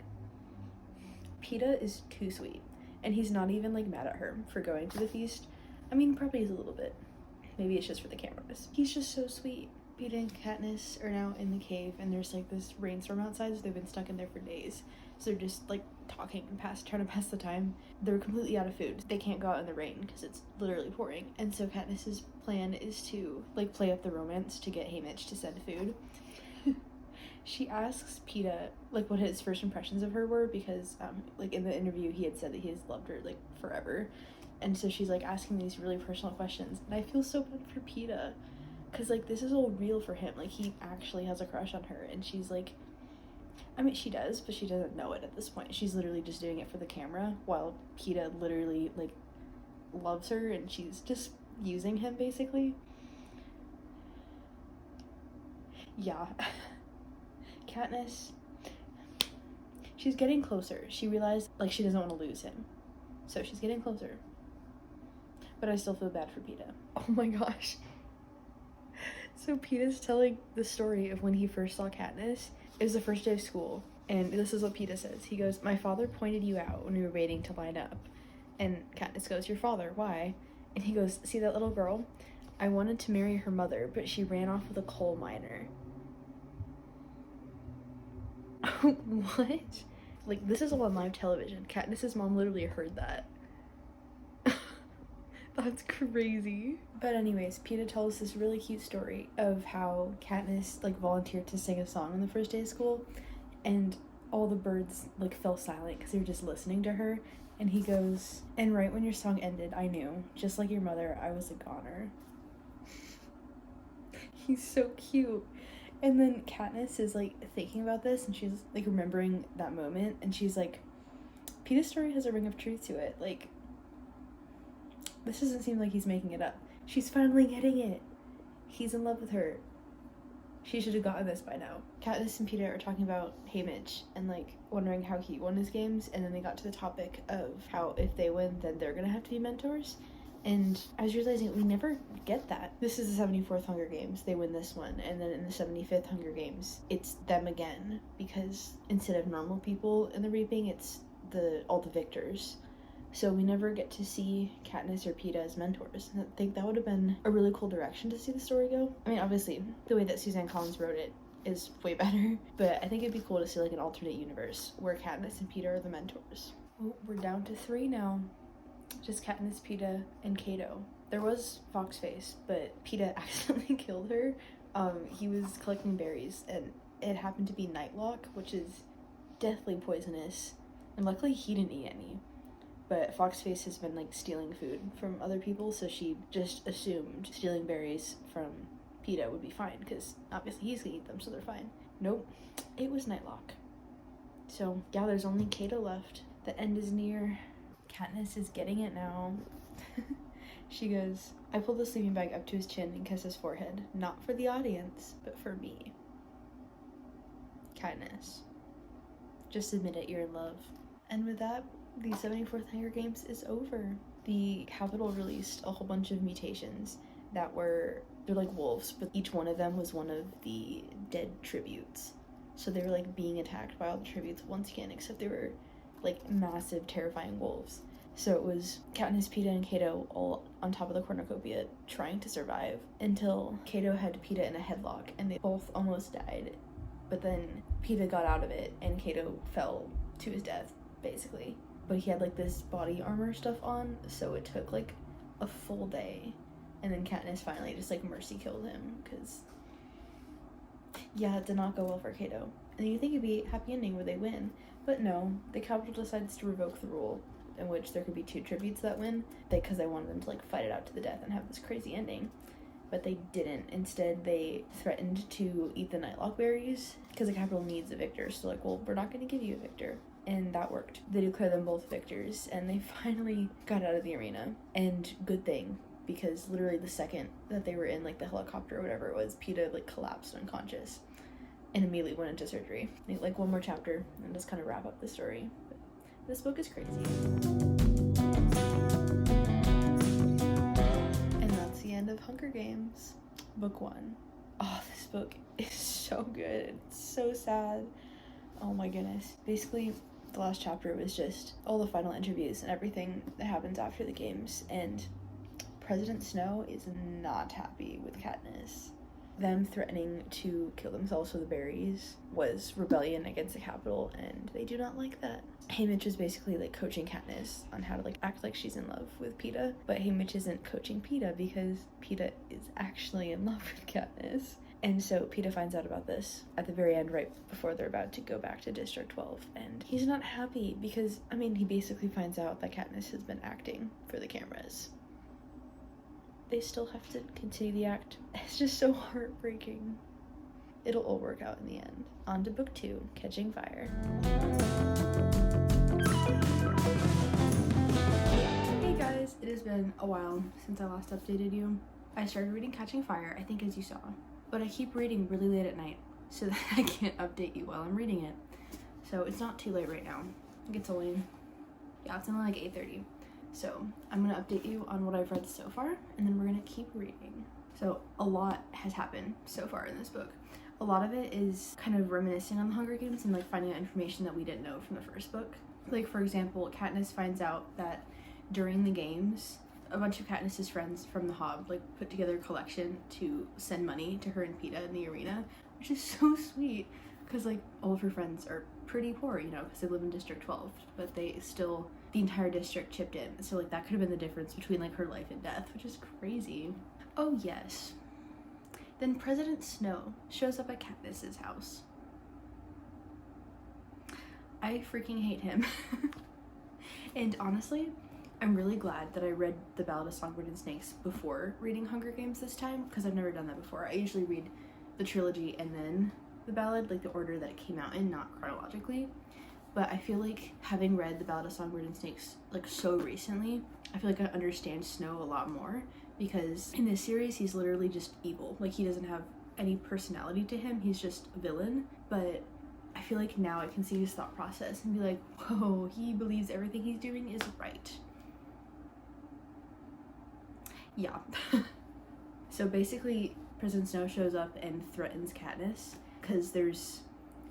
S1: Peeta is too sweet. And he's not even like mad at her for going to the feast. I mean, probably is a little bit. Maybe it's just for the cameras. He's just so sweet. Peeta and Katniss are now in the cave, and there's like this rainstorm outside, so they've been stuck in there for days. So they're just like talking and trying to pass the time. They're completely out of food. They can't go out in the rain because it's literally pouring. And so Katniss's plan is to like play up the romance to get Haymitch to send food. She asks Peeta like what his first impressions of her were, because like in the interview he had said that he has loved her like forever, and so she's like asking these really personal questions, and I feel so bad for Peeta because like this is all real for him. Like he actually has a crush on her, and she's like, I mean she does, but she doesn't know it at this point. She's literally just doing it for the camera, while Peeta literally like loves her and she's just using him basically. Yeah. Katniss, she's getting closer. She realized like she doesn't want to lose him, so she's getting closer, but I still feel bad for Peeta. Oh my gosh. So Peeta's telling the story of when he first saw Katniss. It was the first day of school, and this is what Peeta says. He goes, my father pointed you out when we were waiting to line up. And Katniss goes, your father, why? And he goes, see that little girl? I wanted to marry her mother, but she ran off with a coal miner. What? Like, this is all on live television. Katniss's mom literally heard that. That's crazy. But anyways, Peeta tells this really cute story of how Katniss like volunteered to sing a song on the first day of school, and all the birds like fell silent because they were just listening to her. And he goes, and right when your song ended, I knew, just like your mother, I was a goner. He's so cute. And then Katniss is like thinking about this, and she's like remembering that moment, and she's like, Peeta's story has a ring of truth to it. Like, this doesn't seem like he's making it up. She's finally getting it. He's in love with her. She should have gotten this by now. Katniss and Peeta are talking about Haymitch and like wondering how he won his games, and then they got to the topic of how if they win, then they're gonna have to be mentors. And I was realizing we never get that. This is the 74th Hunger Games. They win this one. And then in the 75th Hunger Games, it's them again. Because instead of normal people in the reaping, it's all the victors. So we never get to see Katniss or Peeta as mentors. And I think that would have been a really cool direction to see the story go. I mean, obviously, the way that Suzanne Collins wrote it is way better. But I think it'd be cool to see like an alternate universe where Katniss and Peeta are the mentors. Oh, we're down to 3 now. Just Katniss, Peeta, and Cato. There was Foxface, but Peeta accidentally killed her. He was collecting berries, and it happened to be Nightlock, which is deathly poisonous. And luckily he didn't eat any. But Foxface has been like stealing food from other people, so she just assumed stealing berries from Peeta would be fine, because obviously he's gonna eat them, so they're fine. Nope, it was Nightlock. So yeah, there's only Cato left. The end is near. Katniss is getting it now. She goes, I pulled the sleeping bag up to his chin and kissed his forehead, not for the audience, but for me. Katniss, just admit it, you're in love. And with that, the 74th Hunger Games is over. The Capitol released a whole bunch of mutations that they're like wolves, but each one of them was one of the dead tributes. So they were like being attacked by all the tributes once again, except they were like massive, terrifying wolves. So it was Katniss, Peeta, and Cato all on top of the cornucopia trying to survive until Cato had Peeta in a headlock and they both almost died. But then Peeta got out of it and Cato fell to his death, basically. But he had like this body armor stuff on, so it took like a full day. And then Katniss finally just like mercy killed him, because yeah, it did not go well for Cato. And you think it'd be a happy ending where they win, but no, the Capitol decides to revoke the rule in which there could be 2 tributes that win, because they wanted them to like fight it out to the death and have this crazy ending. But they didn't. Instead, they threatened to eat the Nightlock berries because the Capitol needs a victor. So like, well, we're not going to give you a victor. And that worked. They declared them both victors, and they finally got out of the arena. And good thing, because literally the second that they were in like the helicopter or whatever it was, Peeta like collapsed unconscious and immediately went into surgery. Like one more chapter and just kind of wrap up the story. But this book is crazy. And that's the end of Hunger Games, book 1. Oh, this book is so good. It's so sad. Oh my goodness. Basically, the last chapter was just all the final interviews and everything that happens after the games, and President Snow is not happy with Katniss. Them threatening to kill themselves for the berries was rebellion against the Capitol, and they do not like that. Haymitch is basically like coaching Katniss on how to like act like she's in love with Peeta, but Haymitch isn't coaching Peeta because Peeta is actually in love with Katniss. And so Peeta finds out about this at the very end, right before they're about to go back to District 12. And he's not happy because, I mean, he basically finds out that Katniss has been acting for the cameras. They still have to continue the act. It's just so heartbreaking. It'll all work out in the end. On to book 2, Catching Fire. Hey guys, it has been a while since I last updated you. I started reading Catching Fire, I think as you saw. But I keep reading really late at night so that I can't update you while I'm reading it. So it's not too late right now. I think it's only like 8:30. So I'm gonna update you on what I've read so far, and then we're gonna keep reading. So a lot has happened so far in this book. A lot of it is kind of reminiscing on the Hunger Games and like finding out information that we didn't know from the first book. Like for example, Katniss finds out that during the games, a bunch of Katniss's friends from the Hob like put together a collection to send money to her and Peeta in the arena, which is so sweet because like all of her friends are pretty poor, you know, because they live in District 12, but they still, the entire district chipped in. So like that could have been the difference between like her life and death, which is crazy. Oh yes. Then President Snow shows up at Katniss's house. I freaking hate him. And honestly, I'm really glad that I read The Ballad of Songbirds and Snakes before reading Hunger Games this time, because I've never done that before. I usually read the trilogy and then the ballad, like the order that it came out in, not chronologically. But I feel like having read The Ballad of Songbirds and Snakes like so recently, I feel like I understand Snow a lot more, because in this series he's literally just evil. Like he doesn't have any personality to him, he's just a villain. But I feel like now I can see his thought process and be like, whoa, he believes everything he's doing is right. Yeah. So basically, President Snow shows up and threatens Katniss because there's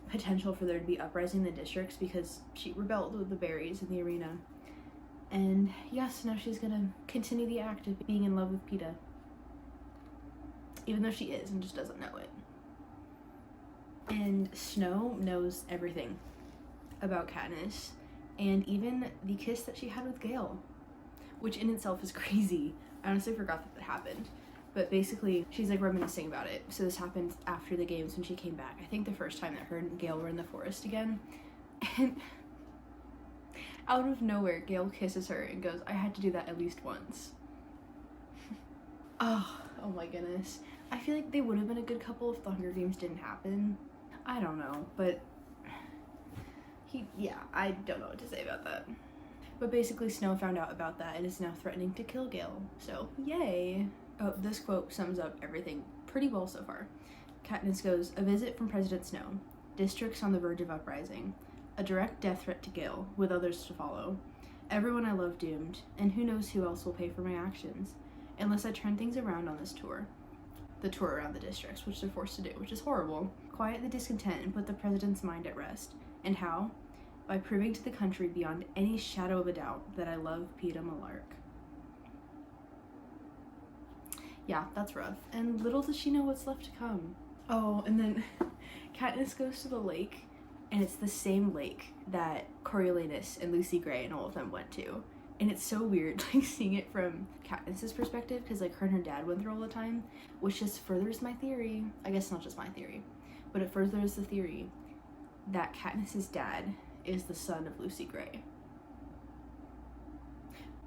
S1: potential for there to be uprising in the districts because she rebelled with the berries in the arena. And yes, now she's gonna continue the act of being in love with Peeta. Even though she is and just doesn't know it. And Snow knows everything about Katniss, and even the kiss that she had with Gale, which in itself is crazy. I honestly forgot that happened, but basically she's like reminiscing about it. So this happened after the games when she came back. I think the first time that her and Gale were in the forest again, and out of nowhere Gale kisses her and goes, I had to do that at least once. Oh my goodness. I feel like they would have been a good couple if the Hunger Games didn't happen. I don't know, but yeah, I don't know what to say about that. But basically Snow found out about that and is now threatening to kill Gale, so yay. Oh, this quote sums up everything pretty well so far. Katniss goes, "A visit from President Snow. Districts on the verge of uprising. A direct death threat to Gale, with others to follow. Everyone I love doomed, and who knows who else will pay for my actions, unless I turn things around on this tour." The tour around the districts, which they're forced to do, which is horrible. Quiet the discontent and put the president's mind at rest. And how? By proving to the country beyond any shadow of a doubt that I love Peeta Mellark. Yeah, that's rough. And little does she know what's left to come. Oh, and then Katniss goes to the lake, and it's the same lake that Coriolanus and Lucy Gray and all of them went to. And it's so weird, like, seeing it from Katniss's perspective, because, like, her and her dad went through all the time, which just furthers my theory. I guess not just my theory, but it furthers the theory that Katniss's dad is the son of Lucy Gray.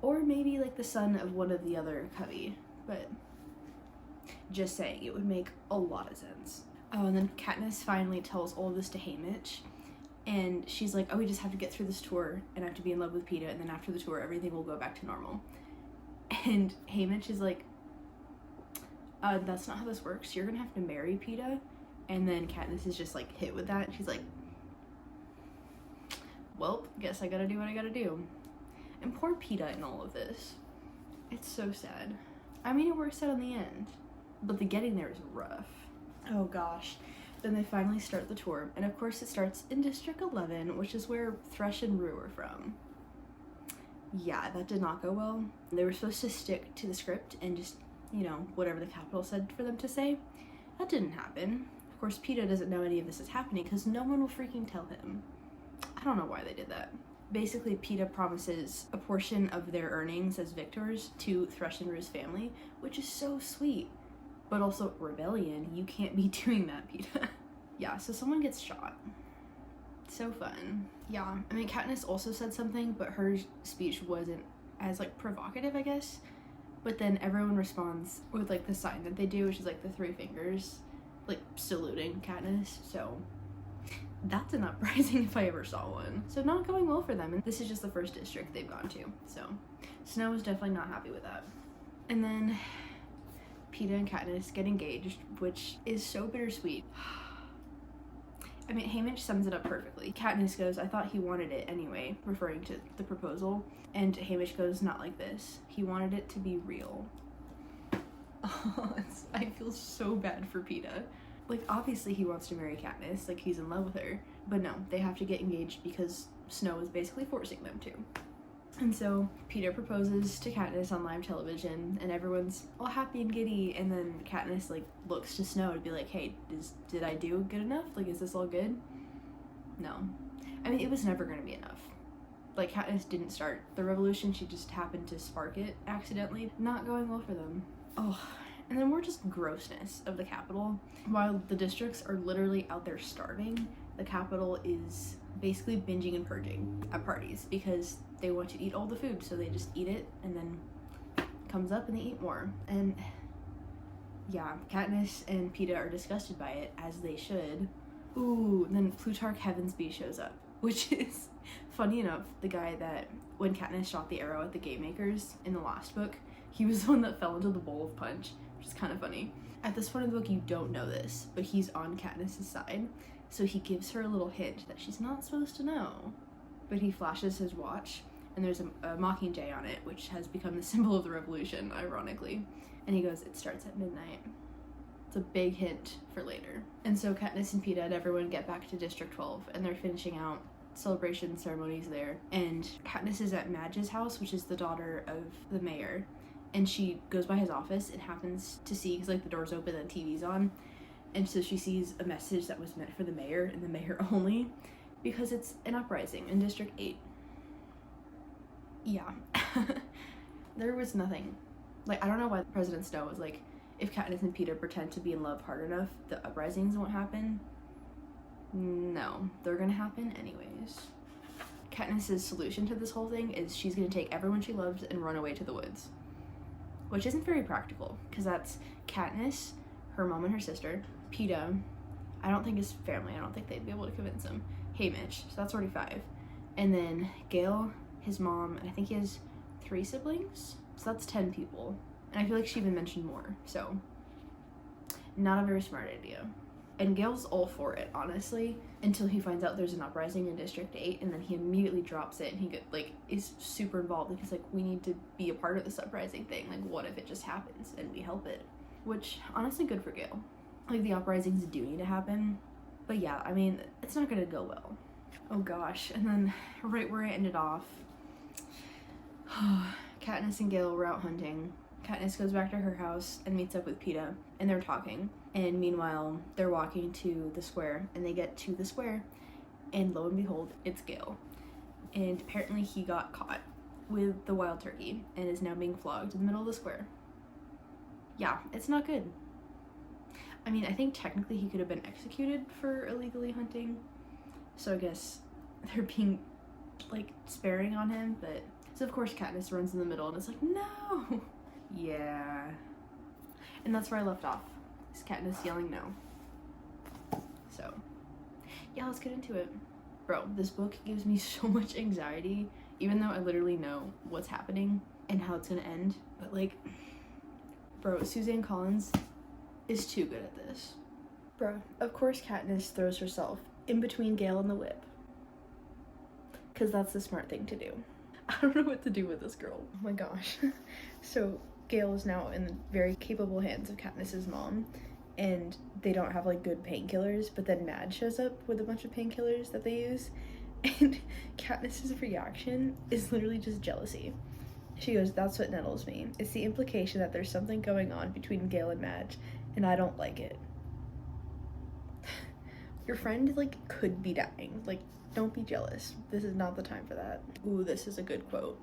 S1: Or maybe, like, the son of one of the other Covey, but just saying, it would make a lot of sense. Oh, and then Katniss finally tells all of this to Haymitch, and she's like, "Oh, we just have to get through this tour, and I have to be in love with Peeta, and then after the tour, everything will go back to normal." And Haymitch is like, "That's not how this works. You're gonna have to marry Peeta." And then Katniss is just, like, hit with that, and she's like, "Well, guess I gotta do what I gotta do." And poor Peeta in all of this. It's so sad. I mean, it works out in the end, but the getting there is rough. Oh gosh. Then they finally start the tour, and of course it starts in District 11, which is where Thresh and Rue are from. Yeah, that did not go well. They were supposed to stick to the script and just, you know, whatever the Capitol said for them to say. That didn't happen. Of course, Peeta doesn't know any of this is happening because no one will freaking tell him. I don't know why they did that. Basically, Peeta promises a portion of their earnings as victors to Thresh and Rue's family, which is so sweet. But also, rebellion, you can't be doing that, Peeta. Yeah, so someone gets shot. So fun. Yeah, I mean, Katniss also said something, but her speech wasn't as, like, provocative, I guess. But then everyone responds with, like, the sign that they do, which is, like, the 3 fingers, like, saluting Katniss. So that's an uprising if I ever saw one. So not going well for them, and this is just the first district they've gone to. So Snow is definitely not happy with that. And then Peeta and Katniss get engaged, which is so bittersweet. I mean, Haymitch sums it up perfectly. Katniss goes, "I thought he wanted it anyway," referring to the proposal. And Haymitch goes, "Not like this. He wanted it to be real." Oh, I feel so bad for Peeta. Like, obviously he wants to marry Katniss, like, he's in love with her. But no, they have to get engaged because Snow is basically forcing them to. And so Peeta proposes to Katniss on live television, and everyone's all happy and giddy, and then Katniss, like, looks to Snow to be like, "Hey, did I do good enough? Like, is this all good?" No. I mean, it was never gonna be enough. Like, Katniss didn't start the revolution, she just happened to spark it accidentally. Not going well for them. Oh, and then more just grossness of the Capitol. While the districts are literally out there starving, the Capitol is basically binging and purging at parties because they want to eat all the food, so they just eat it and then comes up and they eat more. And yeah, Katniss and Peeta are disgusted by it, as they should. Ooh, and then Plutarch Heavensbee shows up, which is, funny enough, the guy that, when Katniss shot the arrow at the Game Makers in the last book, he was the one that fell into the bowl of punch, which is kind of funny. At this point in the book, you don't know this, but he's on Katniss's side, so he gives her a little hint that she's not supposed to know. But he flashes his watch, and there's a mockingjay on it, which has become the symbol of the revolution, ironically. And he goes, "It starts at midnight." It's a big hint for later. And so Katniss and Peeta and everyone get back to District 12, and they're finishing out celebration ceremonies there. And Katniss is at Madge's house, which is the daughter of the mayor. And she goes by his office and happens to see, because, like, the door's open and the TV's on. And so she sees a message that was meant for the mayor and the mayor only, because it's an uprising in District 8. Yeah. There was nothing. Like, I don't know why President Snow was like, if Katniss and Peeta pretend to be in love hard enough, the uprisings won't happen. No, they're gonna happen anyways. Katniss's solution to this whole thing is she's gonna take everyone she loves and run away to the woods. Which isn't very practical, because that's Katniss, her mom and her sister, Peta, I don't think his family, I don't think they'd be able to convince him, Haymitch, so that's already 5. And then Gale, his mom, and I think he has 3 siblings, so that's 10 people. And I feel like she even mentioned more, so not a very smart idea. And Gale's all for it, honestly, until he finds out there's an uprising in District 8, and then he immediately drops it, and he is super involved, because like, we need to be a part of this uprising thing. Like, what if it just happens and we help it? Which, honestly, good for Gale. Like, the uprisings do need to happen, but yeah, I mean, it's not gonna go well. Oh gosh, and then right where I ended off, Katniss and Gale were out hunting. Katniss goes back to her house and meets up with Peta, and they're talking. And meanwhile, they're walking to the square, and they get to the square, and lo and behold, it's Gale. And apparently he got caught with the wild turkey and is now being flogged in the middle of the square. Yeah, it's not good. I mean, I think technically he could have been executed for illegally hunting, so I guess they're being, like, sparing on him, but... So of course Katniss runs in the middle, and it's like, no! Yeah. And that's where I left off. Is Katniss yelling no. So, yeah, let's get into it. Bro, this book gives me so much anxiety, even though I literally know what's happening and how it's gonna end. But like, bro, Suzanne Collins is too good at this. Bro, of course Katniss throws herself in between Gale and the whip. Because that's the smart thing to do. I don't know what to do with this girl. Oh my gosh. So Gale is now in the very capable hands of Katniss's mom, and they don't have like good painkillers, but then Mad shows up with a bunch of painkillers that they use, and Katniss's reaction is literally just jealousy. She goes, "That's what nettles me. It's the implication that there's something going on between Gale and Madge, and I don't like it." Your friend, like, could be dying. Like, don't be jealous. This is not the time for that. Ooh, this is a good quote.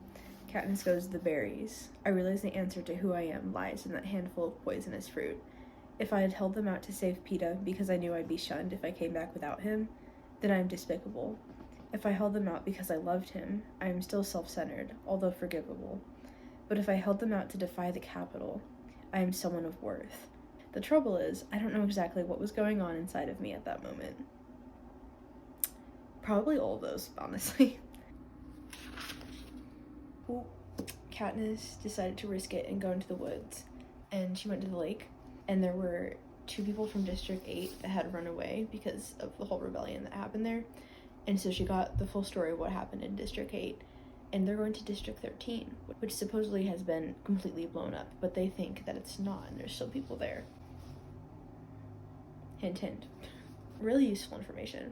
S1: Katniss goes, "The berries. I realize the answer to who I am lies in that handful of poisonous fruit. If I had held them out to save Peta because I knew I'd be shunned if I came back without him, then I am despicable. If I held them out because I loved him, I am still self-centered, although forgivable. But if I held them out to defy the capital, I am someone of worth. The trouble is, I don't know exactly what was going on inside of me at that moment." Probably all of those, honestly. Ooh. Katniss decided to risk it and go into the woods, and she went to the lake, and there were 2 people from District 8 that had run away because of the whole rebellion that happened there, and so she got the full story of what happened in District 8, and they're going to District 13, which supposedly has been completely blown up, but they think that it's not, and there's still people there. Hint, hint. Really useful information.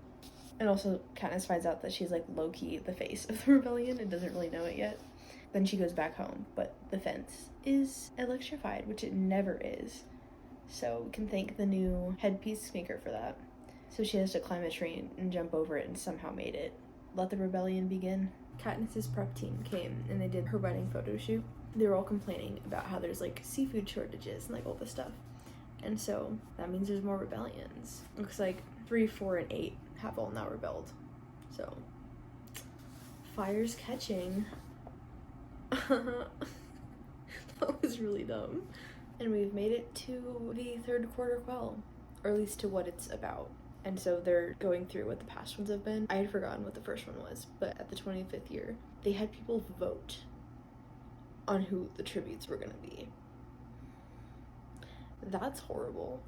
S1: And also, Katniss finds out that she's, like, low-key the face of the rebellion and doesn't really know it yet. Then she goes back home, but the fence is electrified, which it never is. So we can thank the new head peacemaker for that. So she has to climb a tree and jump over it and somehow made it. Let the rebellion begin. Katniss's prep team came and they did her wedding photo shoot. They were all complaining about how there's, like, seafood shortages and, like, all this stuff. And so that means there's more rebellions. Looks like 3, 4, and 8 have all now rebelled. So, fire's catching. That was really dumb. And we've made it to the 3rd quarter quell, or at least to what it's about. And so they're going through what the past ones have been. I had forgotten what the first one was, but at the 25th year, they had people vote on who the tributes were gonna be. That's horrible.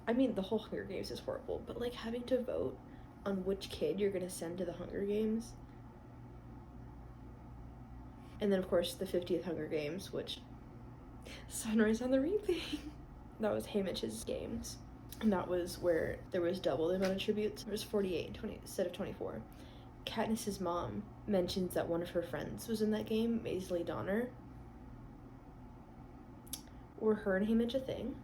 S1: I mean, the whole Hunger Games is horrible, but, like, having to vote on which kid you're gonna send to the Hunger Games. And then, of course, the 50th Hunger Games, which... Sunrise on the Reaping. That was Haymitch's games. And that was where there was double the amount of tributes. There was 48 instead of 24. Katniss's mom mentions that one of her friends was in that game, Maisley Donner. Were her and Haymitch a thing?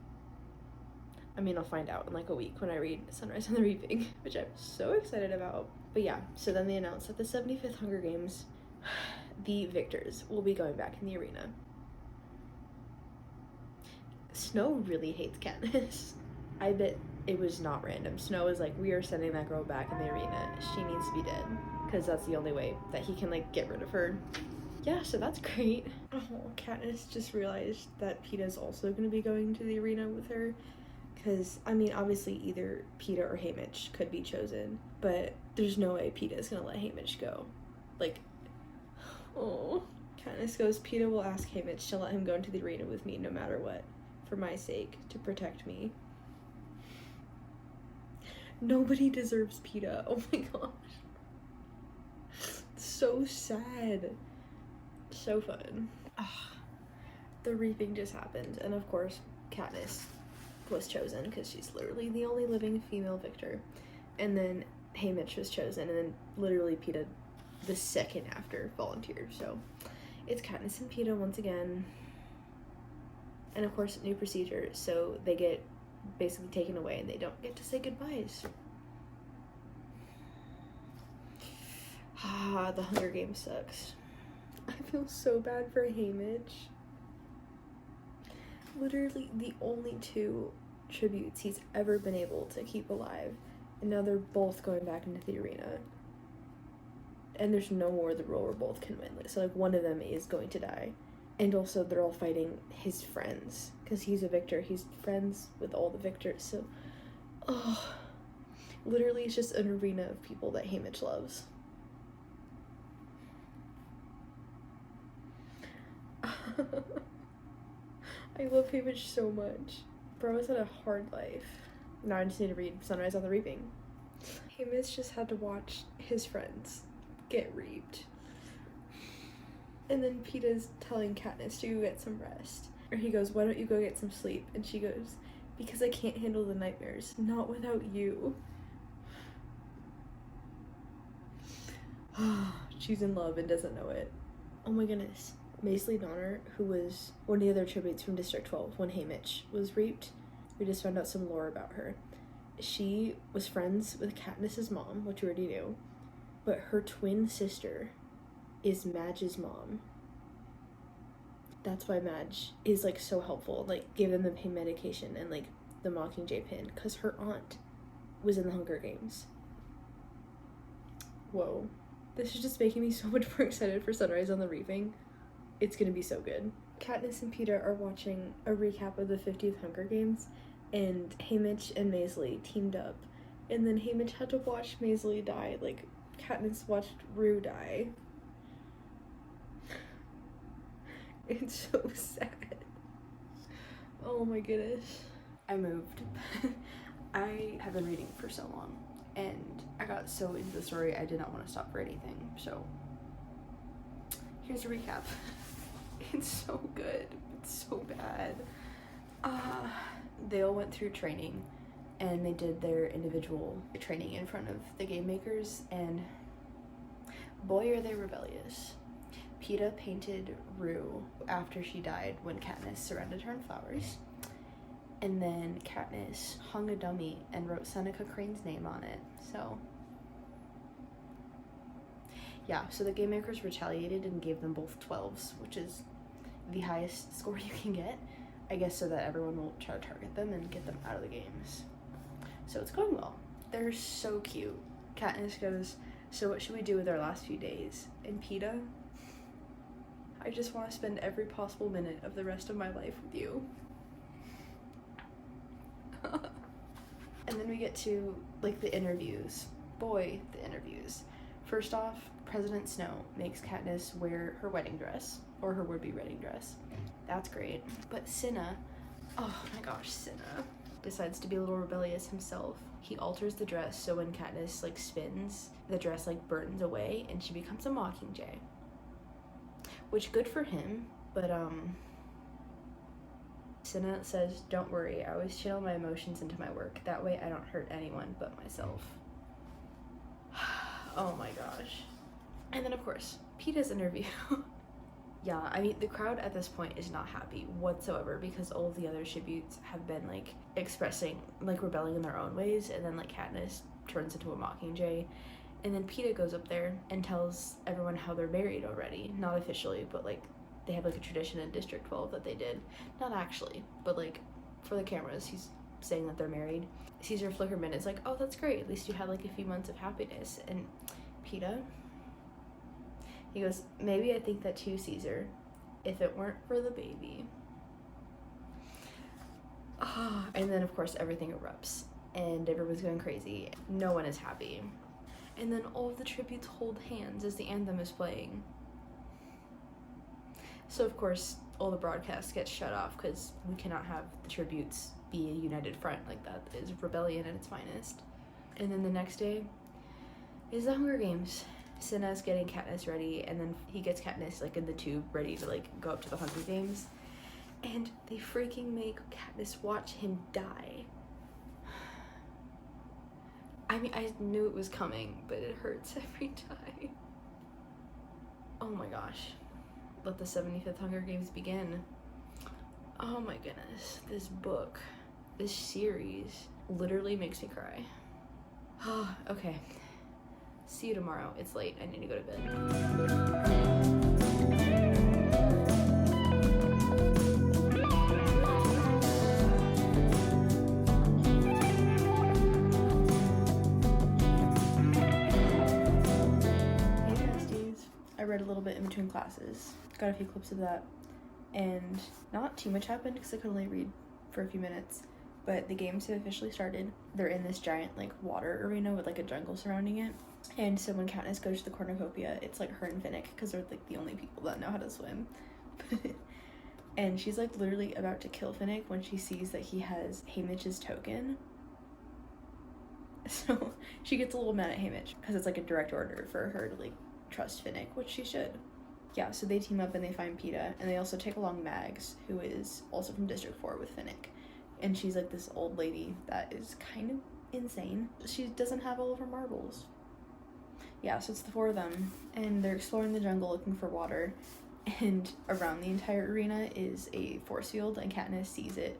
S1: I mean, I'll find out in like a week when I read Sunrise on the Reaping, which I'm so excited about. But yeah, so then they announced that the 75th Hunger Games, the victors will be going back in the arena. Snow really hates Katniss. I bet it was not random. Snow was like, we are sending that girl back in the arena. She needs to be dead. Because that's the only way that he can, like, get rid of her. Yeah, so that's great. Oh, Katniss just realized that Peta's also going to be going to the arena with her. Because, I mean, obviously either Peeta or Haymitch could be chosen, but there's no way Peeta's gonna let Haymitch go. Like, oh. Katniss goes, Peeta will ask Haymitch to let him go into the arena with me no matter what, for my sake, to protect me. Nobody deserves Peeta. Oh my gosh. So sad. So fun. Ugh. The reaping just happened, and of course, Katniss was chosen because she's literally the only living female victor. And then Haymitch was chosen, and then literally Peeta the second after volunteered. So it's Katniss and Peeta once again. And of course, new procedure, so they get basically taken away and they don't get to say goodbyes. Ah, the Hunger Games sucks. I feel so bad for Haymitch. Literally the only 2 tributes he's ever been able to keep alive, and now they're both going back into the arena. And there's no more the role where both can win. So like one of them is going to die. And also they're all fighting his friends, because he's a victor. He's friends with all the victors. So, oh, literally it's just an arena of people that Haymitch loves. I love Haymitch so much. Bro has had a hard life. Now I just need to read Sunrise on the Reaping. Haymitch just had to watch his friends get reaped. And then Peeta's telling Katniss to go get some rest. Or he goes, why don't you go get some sleep? And she goes, because I can't handle the nightmares. Not without you. She's in love and doesn't know it. Oh my goodness. Maisley Donner, who was one of the other tributes from District 12 when Haymitch was reaped, we just found out some lore about her. She was friends with Katniss's mom, which we already knew, but her twin sister is Madge's mom. That's why Madge is like so helpful, like give them the pain medication and like the Mockingjay pin, because her aunt was in the Hunger Games. Whoa. This is just making me so much more excited for Sunrise on the Reaping. It's gonna be so good. Katniss and Peeta are watching a recap of the 50th Hunger Games, and Haymitch and Maisley teamed up, and then Haymitch had to watch Maisley die, like Katniss watched Rue die. It's so sad. Oh my goodness. I moved. I have been reading for so long, and I got so into the story I did not want to stop for anything, so here's a recap. It's so good. It's so bad. They all went through training, and they did their individual training in front of the game makers, and boy are they rebellious. Peeta painted Rue after she died when Katniss surrounded her in flowers, and then Katniss hung a dummy and wrote Seneca Crane's name on it. So yeah, so the game makers retaliated and gave them both 12s, which is the highest score you can get, I guess, so that everyone will try to target them and get them out of the games. So it's going well. They're so cute. Katniss goes, so what should we do with our last few days? And Peeta, I just want to spend every possible minute of the rest of my life with you. And then we get to, like, the interviews. Boy, the interviews. First off, President Snow makes Katniss wear her wedding dress, or her would-be wedding dress. That's great. But Cinna, oh my gosh, Cinna, decides to be a little rebellious himself. He alters the dress so when Katniss, like, spins, the dress, like, burns away and she becomes a mockingjay. Which, good for him, but, Cinna says, don't worry, I always channel my emotions into my work. That way I don't hurt anyone but myself. Oh my gosh. And then, of course, Peeta's interview. Yeah, I mean, the crowd at this point is not happy whatsoever because all of the other tributes have been, like, expressing, like, rebelling in their own ways, and then, like, Katniss turns into a mockingjay, and then Peeta goes up there and tells everyone how they're married already. Not officially, but, like, they have, like, a tradition in District 12 that they did. Not actually, but, like, for the cameras, he's saying that they're married. Caesar Flickerman is like, oh, that's great, at least you had, like, a few months of happiness. And Peeta, he goes, maybe I think that too, Caesar, if it weren't for the baby. And then of course everything erupts and everyone's going crazy. No one is happy. And then all of the tributes hold hands as the anthem is playing. So of course all the broadcasts get shut off because we cannot have the tributes be a united front. Like, that is rebellion at its finest. And then the next day is the Hunger Games. Cinna's getting Katniss ready, and then he gets Katniss like in the tube ready to like go up to the Hunger Games, and they freaking make Katniss watch him die. I mean, I knew it was coming, but it hurts every time. Oh my gosh. Let the 75th Hunger Games begin. Oh my goodness. This book, this series, literally makes me cry. Okay. See you tomorrow. It's late. I need to go to bed. I read a little bit in between classes, got a few clips of that, and not too much happened because I could only read for a few minutes, but the games have officially started. They're in this giant like water arena with like a jungle surrounding it, and so when Katniss goes to the cornucopia, it's like her and Finnick because they're like the only people that know how to swim. And she's like literally about to kill Finnick when she sees that he has Haymitch's token. So she gets a little mad at Haymitch because it's like a direct order for her to like trust Finnick, which she should. Yeah, so they team up and they find Peeta, and they also take along Mags, who is also from District 4 with Finnick. And she's like this old lady that is kind of insane. She doesn't have all of her marbles. Yeah, so it's the four of them, and they're exploring the jungle looking for water, and around the entire arena is a force field, and Katniss sees it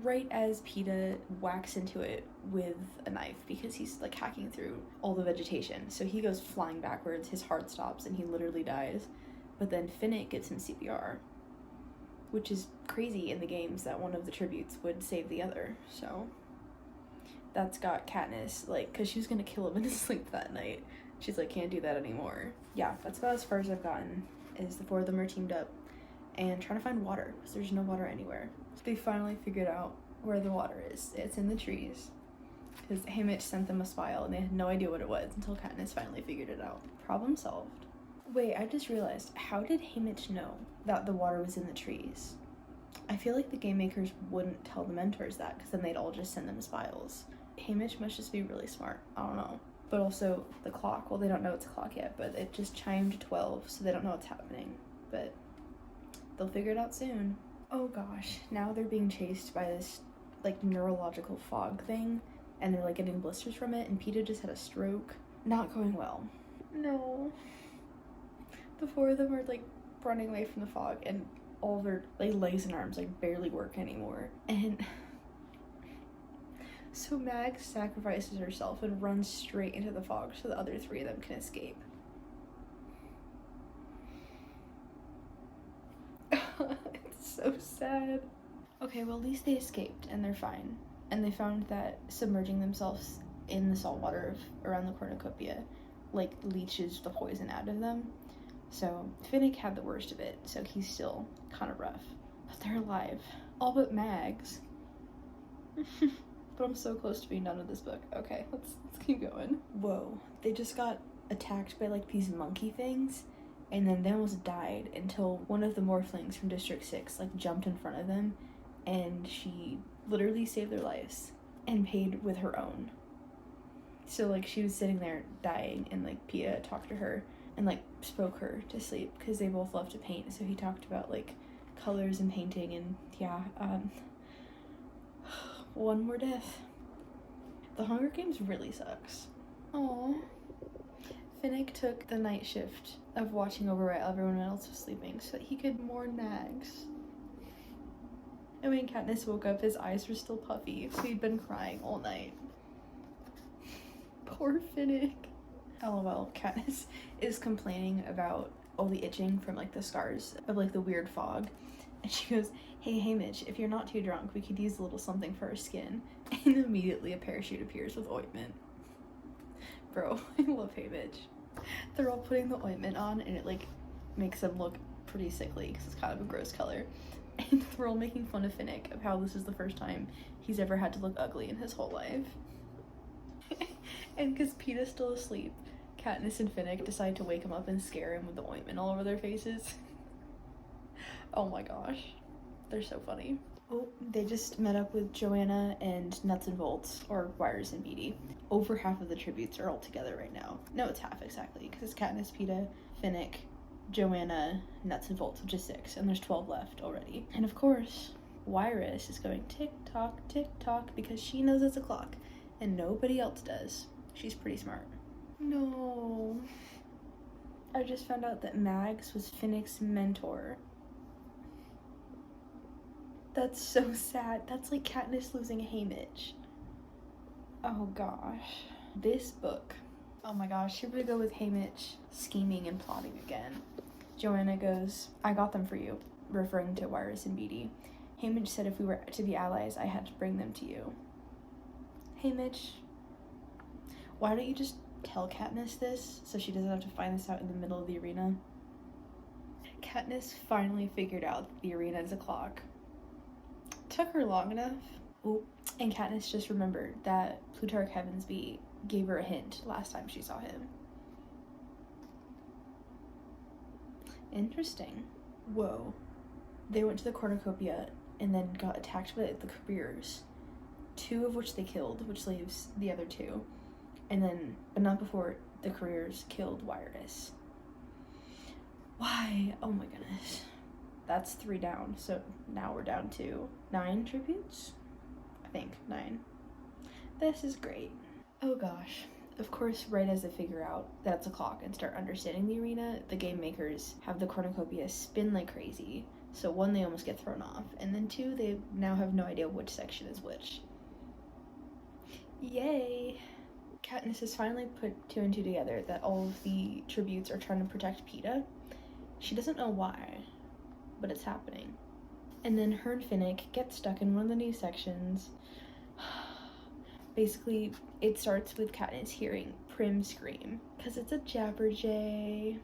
S1: right as Peeta whacks into it with a knife because he's like hacking through all the vegetation. So he goes flying backwards, his heart stops, and he literally dies. But then Finnick gives him CPR, which is crazy in the games that one of the tributes would save the other. So that's got Katniss, like, because she was gonna kill him in his sleep that night. She's like, can't do that anymore. Yeah, that's about as far as I've gotten, is the four of them are teamed up and trying to find water because there's no water anywhere. So they finally figured out where the water is. It's in the trees because Haymitch sent them a spile and they had no idea what it was until Katniss finally figured it out. Problem solved. Wait, I just realized, how did Haymitch know that the water was in the trees? I feel like the game makers wouldn't tell the mentors that because then they'd all just send them spiles. Haymitch must just be really smart. I don't know. But also the clock, well, they don't know it's a clock yet, but it just chimed 12, so they don't know what's happening. But they'll figure it out soon. Oh gosh, now they're being chased by this like neurological fog thing, and they're like getting blisters from it, and Peeta just had a stroke. Not going well. No. The four of them are like running away from the fog, and all their like legs and arms like barely work anymore. And so Mag sacrifices herself and runs straight into the fog so the other three of them can escape. It's so sad. Okay, well, at least they escaped and they're fine. And they found that submerging themselves in the salt water around the cornucopia like leaches the poison out of them. So Finnick had the worst of it, so he's still kind of rough. But they're alive. All but Mags. But I'm so close to being done with this book. Okay, let's keep going. Whoa, they just got attacked by like these monkey things, and then they almost died until one of the morphlings from District 6 like jumped in front of them, and she literally saved their lives and paid with her own. So like she was sitting there dying, and like Peeta talked to her and like spoke her to sleep because they both love to paint. So he talked about like colors and painting, and yeah, one more death. The Hunger Games really sucks. Aww. Finnick took the night shift of watching over while everyone else was sleeping so that he could mourn Mags. And when Katniss woke up, his eyes were still puffy, so he'd been crying all night. Poor Finnick. LOL, Katniss is complaining about all the itching from like the scars of like the weird fog. And she goes, hey Haymitch, if you're not too drunk, we could use a little something for our skin. And immediately a parachute appears with ointment. Bro, I love Haymitch. They're all putting the ointment on, and it like makes them look pretty sickly because it's kind of a gross color. And we're all making fun of Finnick of how this is the first time he's ever had to look ugly in his whole life. And because Peeta's still asleep, Katniss and Finnick decide to wake him up and scare him with the ointment all over their faces. Oh my gosh, they're so funny. Oh, they just met up with Joanna and Nuts and Bolts, or Wires and Beatty. Over half of the tributes are all together right now. No, it's half exactly, because it's Katniss, Peeta, Finnick, Joanna, Nuts and Bolts, which is 6, and there's 12 left already. And of course, Wyrus is going tick tock, because she knows it's a clock, and nobody else does. She's pretty smart. No. I just found out that Mags was Finnick's mentor. That's so sad. That's like Katniss losing Haymitch. Oh gosh. This book. Oh my gosh, here we go with Haymitch scheming and plotting again. Joanna goes, "I got them for you," referring to Wyrus and Beatty. Haymitch said if we were to be allies, I had to bring them to you. Haymitch, why don't you just tell Katniss this so she doesn't have to find this out in the middle of the arena? Katniss finally figured out that the arena is a clock. Took her long enough. Ooh, and Katniss just remembered that Plutarch Heavensbee gave her a hint last time she saw him. Interesting. Whoa. They went to the cornucopia and then got attacked by the careers, 2 of which they killed, which leaves the other 2. And then, but not before the careers killed Wyrus. Why? Oh my goodness. That's 3 down, so now we're down to 9 tributes? I think 9. This is great. Oh gosh. Of course, right as they figure out that it's a clock and start understanding the arena, the game makers have the cornucopia spin like crazy. So 1, they almost get thrown off, and then 2, they now have no idea which section is which. Yay! Katniss has finally put 2 and 2 together that all of the tributes are trying to protect Peeta. She doesn't know why, but it's happening. And then her and Finnick get stuck in one of the new sections. Basically, it starts with Katniss hearing Prim scream, because it's a Jabberjay.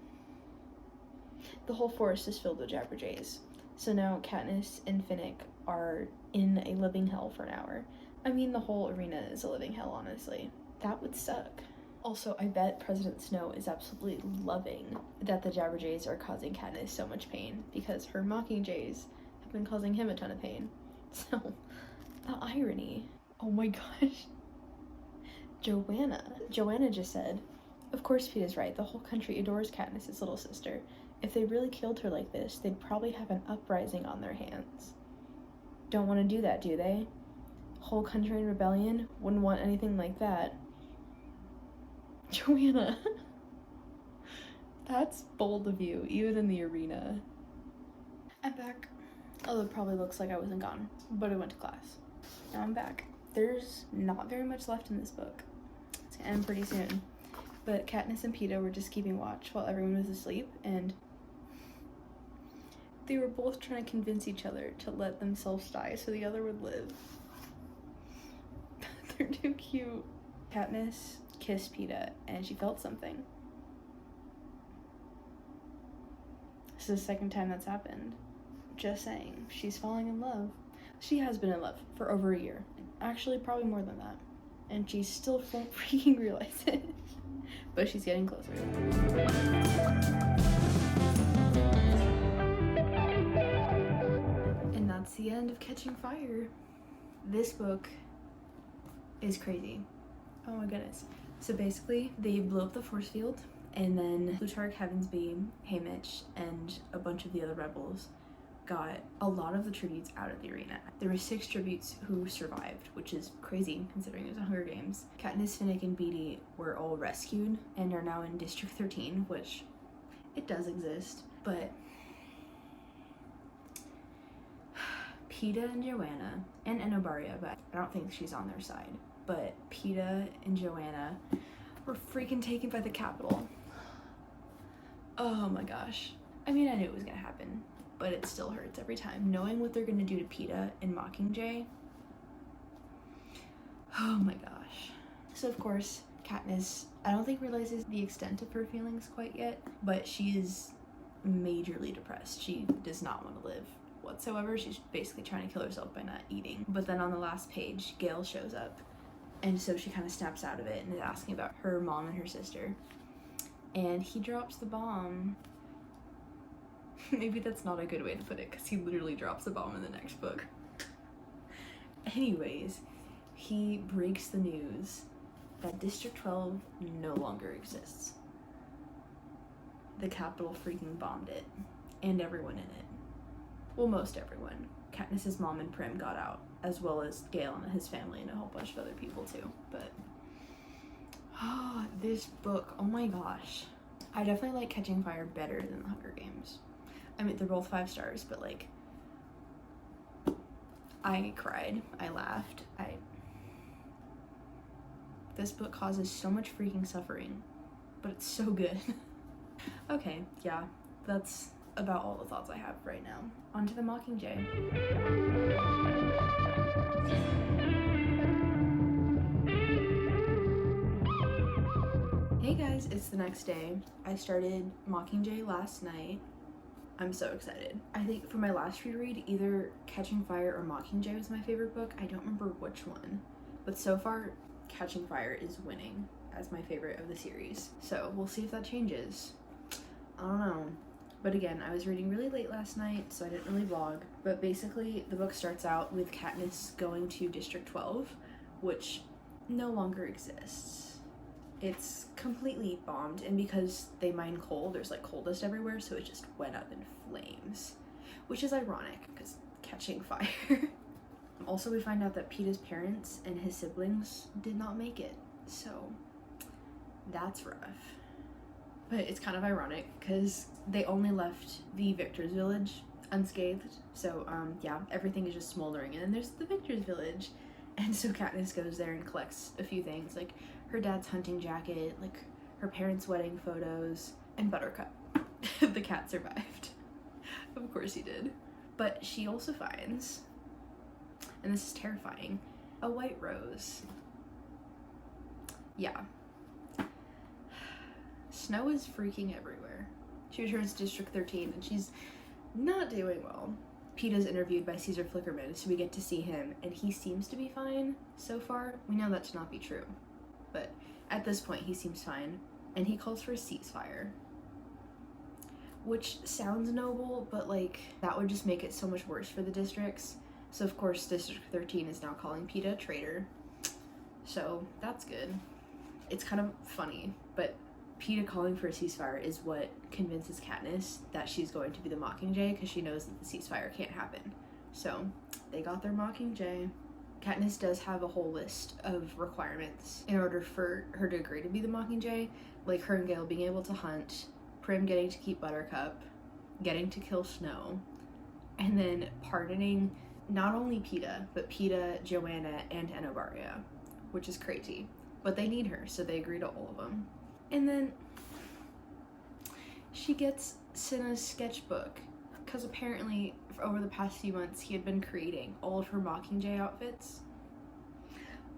S1: The whole forest is filled with Jabberjays. So now Katniss and Finnick are in a living hell for an hour. I mean, the whole arena is a living hell, honestly. That would suck. Also, I bet President Snow is absolutely loving that the Jabberjays are causing Katniss so much pain, because her mockingjays have been causing him a ton of pain. So, the irony. Oh my gosh. Joanna just said, "Of course Peeta's right. The whole country adores Katniss's little sister. If they really killed her like this, they'd probably have an uprising on their hands. Don't want to do that, do they? Whole country in rebellion? Wouldn't want anything like that." Joanna. That's bold of you, even in the arena. I'm back. Although it probably looks like I wasn't gone, but I went to class. Now I'm back. There's not very much left in this book. It's gonna end pretty soon. But Katniss and Peeta were just keeping watch while everyone was asleep, and they were both trying to convince each other to let themselves die so the other would live. They're too cute. Katniss kissed Peeta, and she felt something. This is the second time that's happened. Just saying, she's falling in love. She has been in love for over a year. Actually, probably more than that. And she still won't freaking realize it. But she's getting closer. And that's the end of Catching Fire. This book is crazy. Oh my goodness. So basically, they blew up the force field, and then Plutarch Heavensbee, Haymitch, and a bunch of the other rebels got a lot of the tributes out of the arena. There were 6 tributes who survived, which is crazy considering it was a Hunger Games. Katniss, Finnick, and Beatty were all rescued and are now in District 13, which it does exist, but Peeta and Joanna, and Enobaria, but I don't think she's on their side, but Peeta and Joanna were freaking taken by the Capitol. Oh my gosh. I mean, I knew it was gonna happen, but it still hurts every time. Knowing what they're gonna do to Peeta and Mockingjay. Oh my gosh. So of course, Katniss, I don't think realizes the extent of her feelings quite yet, but she is majorly depressed. She does not want to live. whatsoever. She's basically trying to kill herself by not eating. But then on the last page, Gale shows up. And so she kind of snaps out of it and is asking about her mom and her sister. And he drops the bomb. Maybe that's not a good way to put it, because he literally drops the bomb in the next book. Anyways, he breaks the news that District 12 no longer exists. The Capitol freaking bombed it, and everyone in it. Well, most everyone. Katniss's mom and Prim got out, as well as Gale and his family and a whole bunch of other people too. But this book, oh my gosh. I definitely like Catching Fire better than The Hunger Games. I mean, they're both 5 stars, but like, I cried, I laughed, this book causes so much freaking suffering, but it's so good. Okay, yeah, that's about all the thoughts I have right now. On to the Mockingjay. Hey guys, it's the next day. I started Mockingjay last night. I'm so excited. I think for my last reread, either Catching Fire or Mockingjay was my favorite book. I don't remember which one, but so far, Catching Fire is winning as my favorite of the series. So we'll see if that changes. I don't know. But again, I was reading really late last night, so I didn't really vlog. But basically, the book starts out with Katniss going to District 12, which no longer exists. It's completely bombed, and because they mine coal, there's like coal dust everywhere, so it just went up in flames. Which is ironic, because Catching Fire. Also, we find out that Peeta's parents and his siblings did not make it, so that's rough. But it's kind of ironic, because they only left the Victor's Village unscathed, so yeah, everything is just smoldering, and then there's the Victor's Village. And so Katniss goes there and collects a few things, like her dad's hunting jacket, like her parents' wedding photos, and Buttercup. The cat survived. Of course he did. But she also finds, and this is terrifying, a white rose. Yeah. Snow is freaking everywhere. She returns to District 13 and she's not doing well. Peeta's interviewed by Caesar Flickerman, so we get to see him, and he seems to be fine so far. We know that to not be true, but at this point he seems fine, and he calls for a ceasefire. Which sounds noble, but like, that would just make it so much worse for the districts. So of course District 13 is now calling Peeta a traitor. So that's good. It's kind of funny, but Peeta calling for a ceasefire is what convinces Katniss that she's going to be the Mockingjay, because she knows that the ceasefire can't happen. So they got their Mockingjay. Katniss does have a whole list of requirements in order for her to agree to be the Mockingjay, like her and Gale being able to hunt, Prim getting to keep Buttercup, getting to kill Snow, and then pardoning not only Peeta, but Peeta, Joanna, and Enobaria, which is crazy. But they need her, so they agree to all of them. And then she gets Cinna's sketchbook, because apparently over the past few months he had been creating all of her Mockingjay outfits.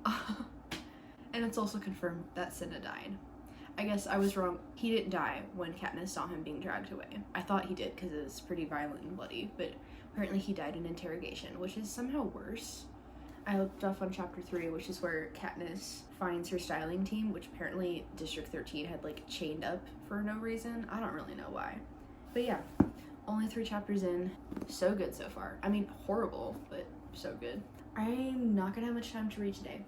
S1: And it's also confirmed that Cinna died. I guess I was wrong. He didn't die when Katniss saw him being dragged away. I thought he did because it was pretty violent and bloody, but apparently he died in interrogation, which is somehow worse. I looked off on chapter 3, which is where Katniss finds her styling team, which apparently District 13 had like chained up for no reason. I don't really know why. But yeah, only 3 chapters in. So good so far. I mean, horrible, but so good. I'm not gonna have much time to read today.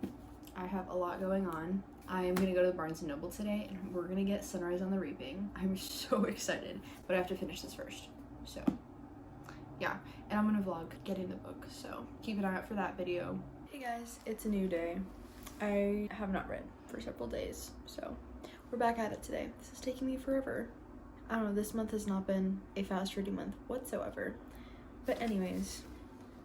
S1: I have a lot going on. I'm gonna go to the Barnes & Noble today, and we're gonna get Sunrise on the Reaping. I'm so excited, but I have to finish this first. So yeah, and I'm gonna vlog getting the book, so keep an eye out for that video. Hey guys, it's a new day. I have not read for several days, so we're back at it today. This is taking me forever. I don't know, this month has not been a fast reading month whatsoever. But anyways,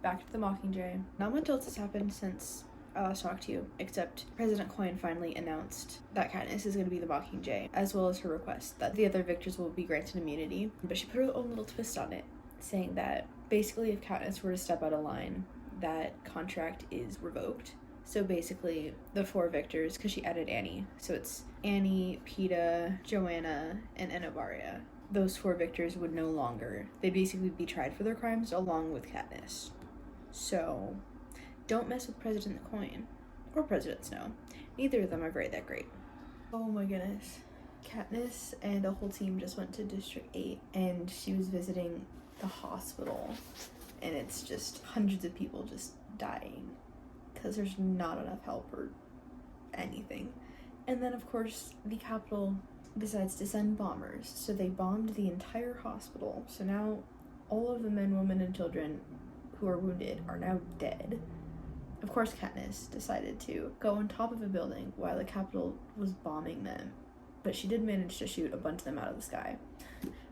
S1: back to the Mockingjay. Not much else has happened since I last talked to you, except President Coin finally announced that Katniss is going to be the Mockingjay, as well as her request that the other victors will be granted immunity. But she put her own little twist on it, saying that basically if Katniss were to step out of line, that contract is revoked. So basically the 4 victors, because she added Annie, so it's Annie, Peeta, Joanna, and Enobaria. those 4 victors would no longer, they'd basically be tried for their crimes along with Katniss. So don't mess with President Coin or President Snow. Neither of them are very that great. Oh my goodness. Katniss and a whole team just went to District 8 and she was visiting the hospital, and it's just hundreds of people just dying because there's not enough help or anything. And then of course the Capitol decides to send bombers, so they bombed the entire hospital. So now all of the men, women, and children who are wounded are now dead. Of course Katniss decided to go on top of a building while the Capitol was bombing them, but she did manage to shoot a bunch of them out of the sky.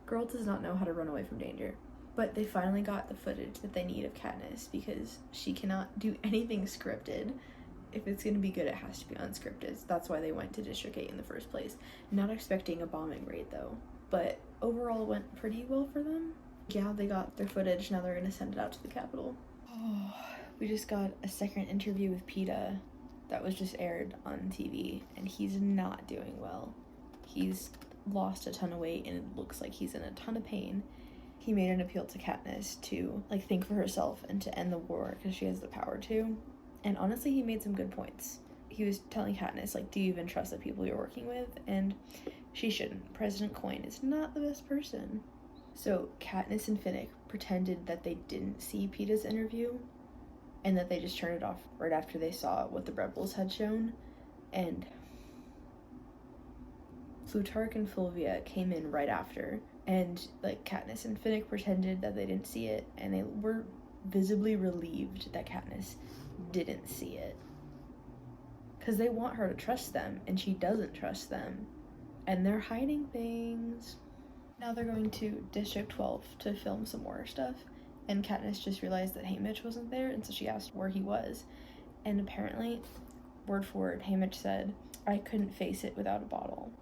S1: Girl does not know how to run away from danger. But they finally got the footage that they need of Katniss, because she cannot do anything scripted. If it's going to be good, it has to be unscripted. That's why they went to District 8 in the first place. Not expecting a bombing raid though. But overall it went pretty well for them. Yeah, they got their footage, now they're going to send it out to the Capitol. Oh, we just got a second interview with PETA that was just aired on TV, and he's not doing well. He's lost a ton of weight and it looks like he's in a ton of pain. He made an appeal to Katniss to think for herself and to end the war because she has the power to. And honestly, he made some good points. He was telling Katniss, do you even trust the people you're working with? And she shouldn't. President Coin is not the best person. So Katniss and Finnick pretended that they didn't see PETA's interview and that they just turned it off right after they saw what the rebels had shown. And Plutarch and Fulvia came in right after. And Katniss and Finnick pretended that they didn't see it, and they were visibly relieved that Katniss didn't see it. Because they want her to trust them, and she doesn't trust them. And they're hiding things. Now they're going to District 12 to film some more stuff, and Katniss just realized that Haymitch wasn't there, and so she asked where he was. And apparently, word for word, Haymitch said, "I couldn't face it without a bottle."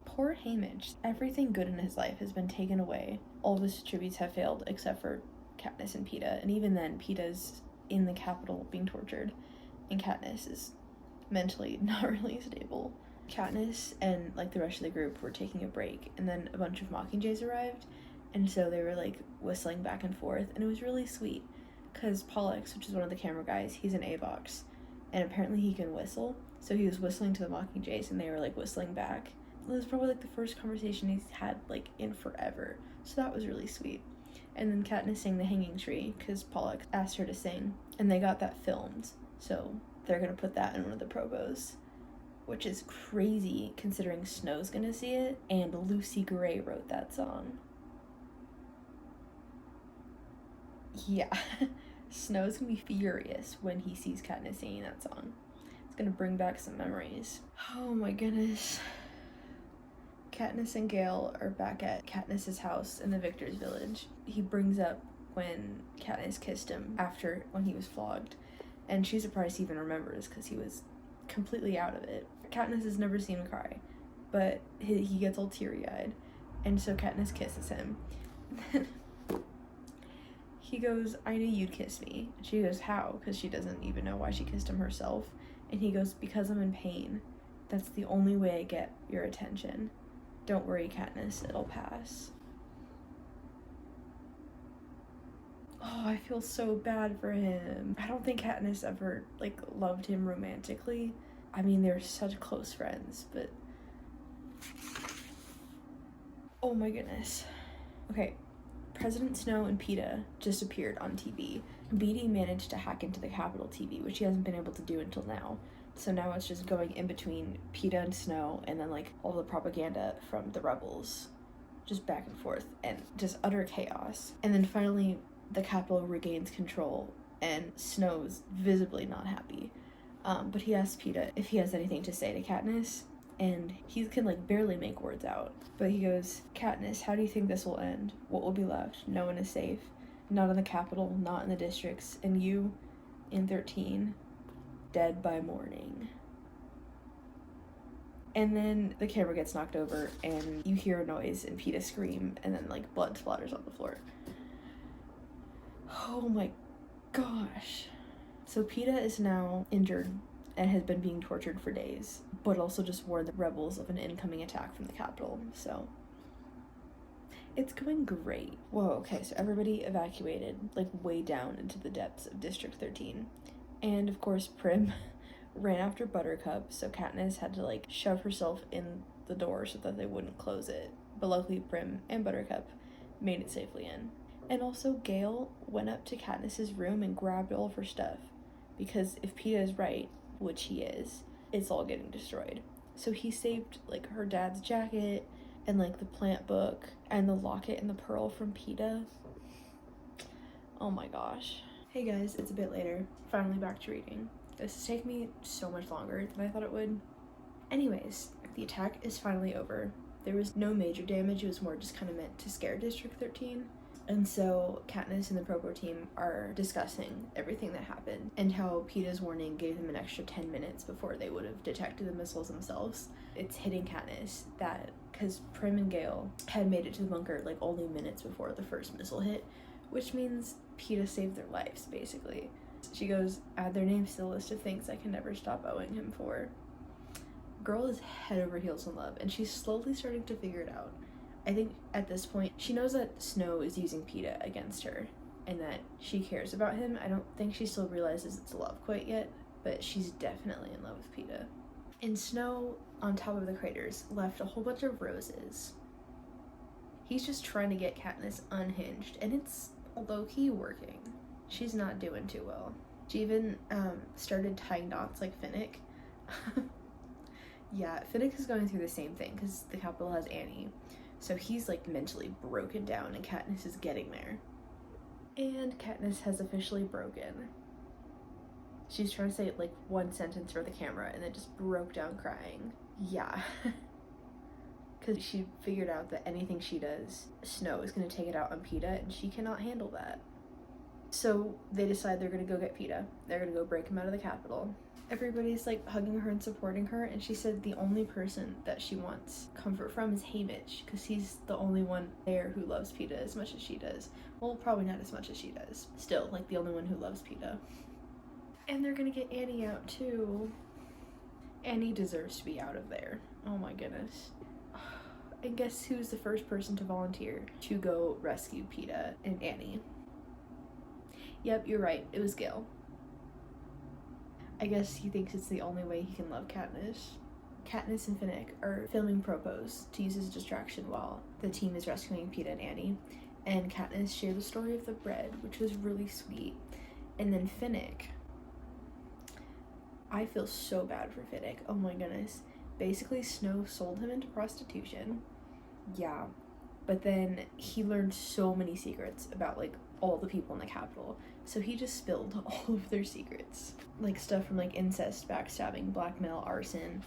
S1: Poor Haymitch. Everything good in his life has been taken away. All of his tributes have failed except for Katniss and PETA, and even then PETA's in the Capitol being tortured, and Katniss is mentally not really stable. Katniss and the rest of the group were taking a break, and then a bunch of mockingjays arrived, and so they were whistling back and forth, and it was really sweet because Pollux, which is one of the camera guys, he's an AVOX, and apparently he can whistle, so he was whistling to the mockingjays and they were whistling back. It was probably the first conversation he's had in forever, so that was really sweet. And then Katniss sang The Hanging Tree because Pollux asked her to sing, and they got that filmed, so they're gonna put that in one of the probos, which is crazy considering Snow's gonna see it, and Lucy Gray wrote that song. Yeah, Snow's gonna be furious when he sees Katniss singing that song. It's gonna bring back some memories. Oh my goodness. Katniss and Gale are back at Katniss's house in the Victor's village. He brings up when Katniss kissed him when he was flogged, and she's surprised he even remembers because he was completely out of it. Katniss has never seen him cry, but he gets all teary-eyed, and so Katniss kisses him. He goes, "I knew you'd kiss me." She goes, "How?" Because she doesn't even know why she kissed him herself. And he goes, "Because I'm in pain. That's the only way I get your attention. Don't worry, Katniss, it'll pass." Oh, I feel so bad for him. I don't think Katniss ever, loved him romantically. I mean, they're such close friends, but... Oh my goodness. Okay, President Snow and PETA just appeared on TV. Beatty managed to hack into the Capitol TV, which he hasn't been able to do until now. So now it's just going in between PETA and Snow, and then all the propaganda from the rebels, just back and forth, and just utter chaos. And then finally the Capitol regains control, and Snow's visibly not happy. But he asks PETA if he has anything to say to Katniss, and he can barely make words out. But he goes, "Katniss, how do you think this will end? What will be left? No one is safe. Not in the Capitol, not in the districts, and you, in 13, dead by morning." And then the camera gets knocked over, and you hear a noise, and PETA scream, and then blood splatters on the floor. Oh my gosh. So PETA is now injured and has been being tortured for days, but also just warned the rebels of an incoming attack from the capital, so it's going great. Whoa, okay, so everybody evacuated, like, way down into the depths of District 13. And, of course, Prim ran after Buttercup, so Katniss had to, like, shove herself in the door so that they wouldn't close it. But luckily, Prim and Buttercup made it safely in. And also, Gale went up to Katniss's room and grabbed all of her stuff. Because if Peeta is right, which he is, it's all getting destroyed. So he saved, like, her dad's jacket, and, like, the plant book, and the locket and the pearl from Peeta. Oh my gosh. Hey guys, it's a bit later. Finally back to reading. This has taken me so much longer than I thought it would. Anyways, the attack is finally over. There was no major damage, it was more just kind of meant to scare District 13. And so Katniss and the Propo team are discussing everything that happened and how Peeta's warning gave them an extra 10 minutes before they would have detected the missiles themselves. It's hitting Katniss that because Prim and Gale had made it to the bunker like only minutes before the first missile hit, which means Peeta saved their lives, basically. She goes, add their names to the list of things I can never stop owing him for. Girl is head over heels in love, and she's slowly starting to figure it out. I think at this point, she knows that Snow is using Peeta against her, and that she cares about him. I don't think she still realizes it's love quite yet, but she's definitely in love with Peeta. And Snow, on top of the craters, left a whole bunch of roses. He's just trying to get Katniss unhinged, and it's low-key working. She's not doing too well. She even started tying knots like Finnick. Yeah, Finnick is going through the same thing, because the capital has Annie. So he's like mentally broken down, and Katniss is getting there. And Katniss has officially broken. She's trying to say like one sentence for the camera and then just broke down crying. Yeah. Because she figured out that anything she does, Snow is going to take it out on Peeta, and she cannot handle that. So they decide they're going to go get Peeta. They're going to go break him out of the capital. Everybody's like hugging her and supporting her, and she said the only person that she wants comfort from is Haymitch, because he's the only one there who loves Peeta as much as she does. Well, probably not as much as she does. Still, like, the only one who loves Peeta. And they're gonna get Annie out too. Annie deserves to be out of there. Oh my goodness. And guess who's the first person to volunteer to go rescue Peeta and Annie? Yep, you're right, it was Gale. I guess he thinks it's the only way he can love Katniss. Katniss and Finnick are filming propos to use as a distraction while the team is rescuing Peeta and Annie. And Katniss shared the story of the bread, which was really sweet. And then Finnick. I feel so bad for Finnick. Oh my goodness. Basically, Snow sold him into prostitution. Yeah. But then he learned so many secrets about, like, all the people in the capital. So he just spilled all of their secrets. Like, stuff from, like, incest, backstabbing, blackmail, arson,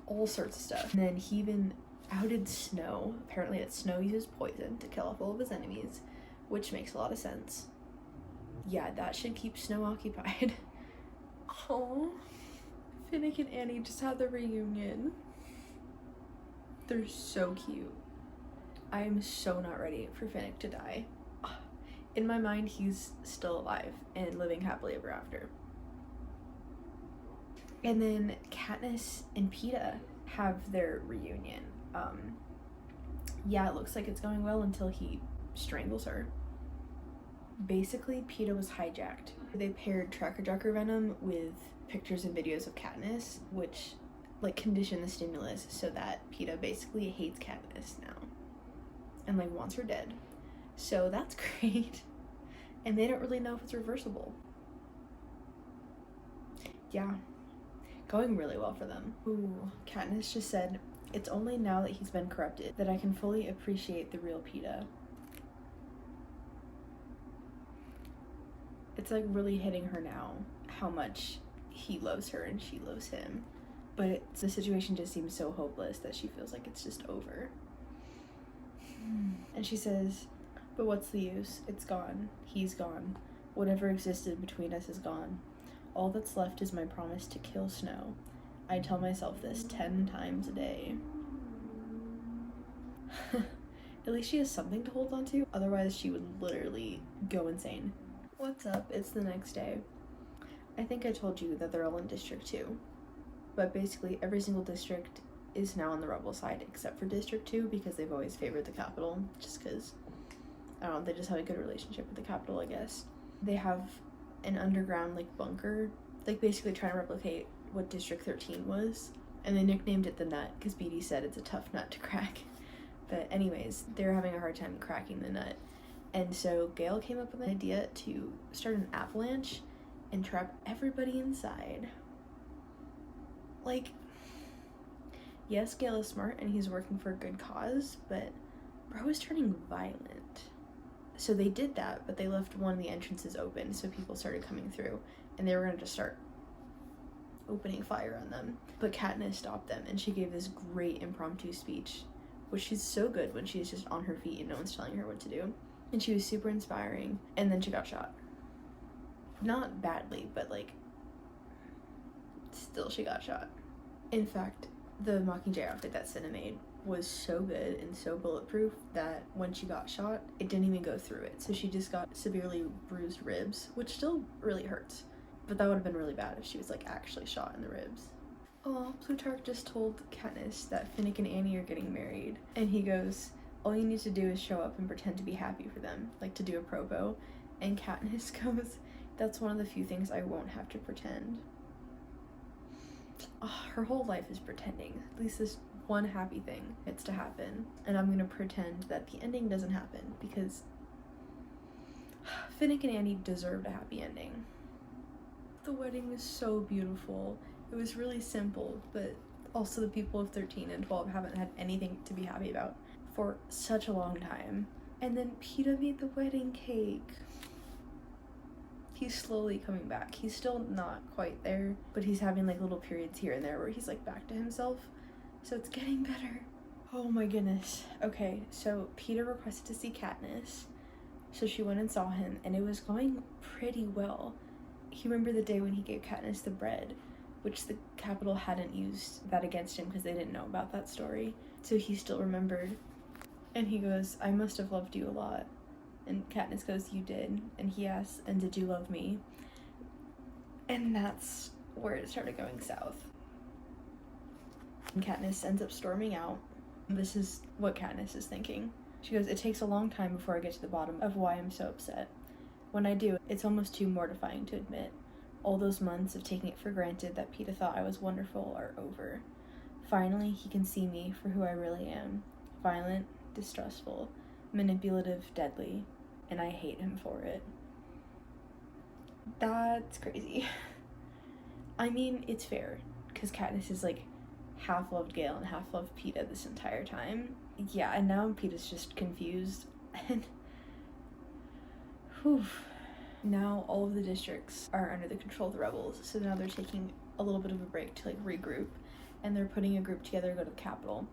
S1: all sorts of stuff. And then he even outed Snow. Apparently that Snow uses poison to kill off all of his enemies, which makes a lot of sense. Yeah, that should keep Snow occupied. Oh, Finnick and Annie just had the reunion. They're so cute. I am so not ready for Finnick to die. In my mind, he's still alive and living happily ever after. And then Katniss and Peeta have their reunion. Yeah, it looks like it's going well until he strangles her. Basically, Peeta was hijacked. They paired Tracker Jacker venom with pictures and videos of Katniss, which, like, conditioned the stimulus so that Peeta basically hates Katniss now. And, like, wants her dead. So that's great. And they don't really know if it's reversible. Yeah. Going really well for them. Ooh, Katniss just said, it's only now that he's been corrupted that I can fully appreciate the real Peeta. It's like really hitting her now how much he loves her and she loves him. But the situation just seems so hopeless that she feels like it's just over. And she says, but what's the use? It's gone. He's gone. Whatever existed between us is gone. All that's left is my promise to kill Snow. I tell myself this 10 times a day. At least she has something to hold on to. Otherwise, she would literally go insane. What's up? It's the next day. I think I told you that they're all in District 2. but basically every single district is now on the rebel side except for District 2 because they've always favored the capital, just because, I don't know, they just have a good relationship with the capital, I guess. They have an underground, like, bunker, like, basically trying to replicate what District 13 was, and they nicknamed it the Nut because Beatty said it's a tough nut to crack. But anyways, they were having a hard time cracking the nut, and so Gale came up with an idea to start an avalanche and trap everybody inside. Like, yes, Gale is smart and he's working for a good cause, but bro is turning violent. So they did that, but they left one of the entrances open, so people started coming through, and they were going to just start opening fire on them. But Katniss stopped them, and she gave this great impromptu speech, which she's so good when she's just on her feet and no one's telling her what to do. And she was super inspiring, and then she got shot. Not badly, but, like, still she got shot. In fact, the Mockingjay outfit that Cinna made was so good and so bulletproof that when she got shot, it didn't even go through it. So she just got severely bruised ribs, which still really hurts. But that would have been really bad if she was, like, actually shot in the ribs. Oh, Plutarch just told Katniss that Finnick and Annie are getting married. And he goes, all you need to do is show up and pretend to be happy for them, like to do a propo. And Katniss goes, that's one of the few things I won't have to pretend. Oh, her whole life is pretending. At least this one happy thing gets to happen. And I'm gonna pretend that the ending doesn't happen because Finnick and Annie deserved a happy ending. The wedding was so beautiful. It was really simple, but also the people of 13 and 12 haven't had anything to be happy about for such a long time. And then Peeta made the wedding cake. He's slowly coming back. He's still not quite there, but he's having like little periods here and there where he's like back to himself. So it's getting better. Oh my goodness. Okay, so Peeta requested to see Katniss. So she went and saw him, and it was going pretty well. He remembered the day when he gave Katniss the bread, which the Capitol hadn't used that against him because they didn't know about that story. So he still remembered. And he goes, I must have loved you a lot. And Katniss goes, you did. And he asks, and did you love me? And that's where it started going south. And Katniss ends up storming out. This is what Katniss is thinking. She goes, it takes a long time before I get to the bottom of why I'm so upset. When I do, it's almost too mortifying to admit. All those months of taking it for granted that Peeta thought I was wonderful are over. Finally, he can see me for who I really am. Violent, distrustful, manipulative, deadly, and I hate him for it. That's crazy. I mean, it's fair, because Katniss is like half loved Gale and half loved Peeta this entire time. Yeah, and now Peeta's just confused, and whew. Now all of the districts are under the control of the rebels, so now they're taking a little bit of a break to like regroup, and they're putting a group together to go to the Capitol.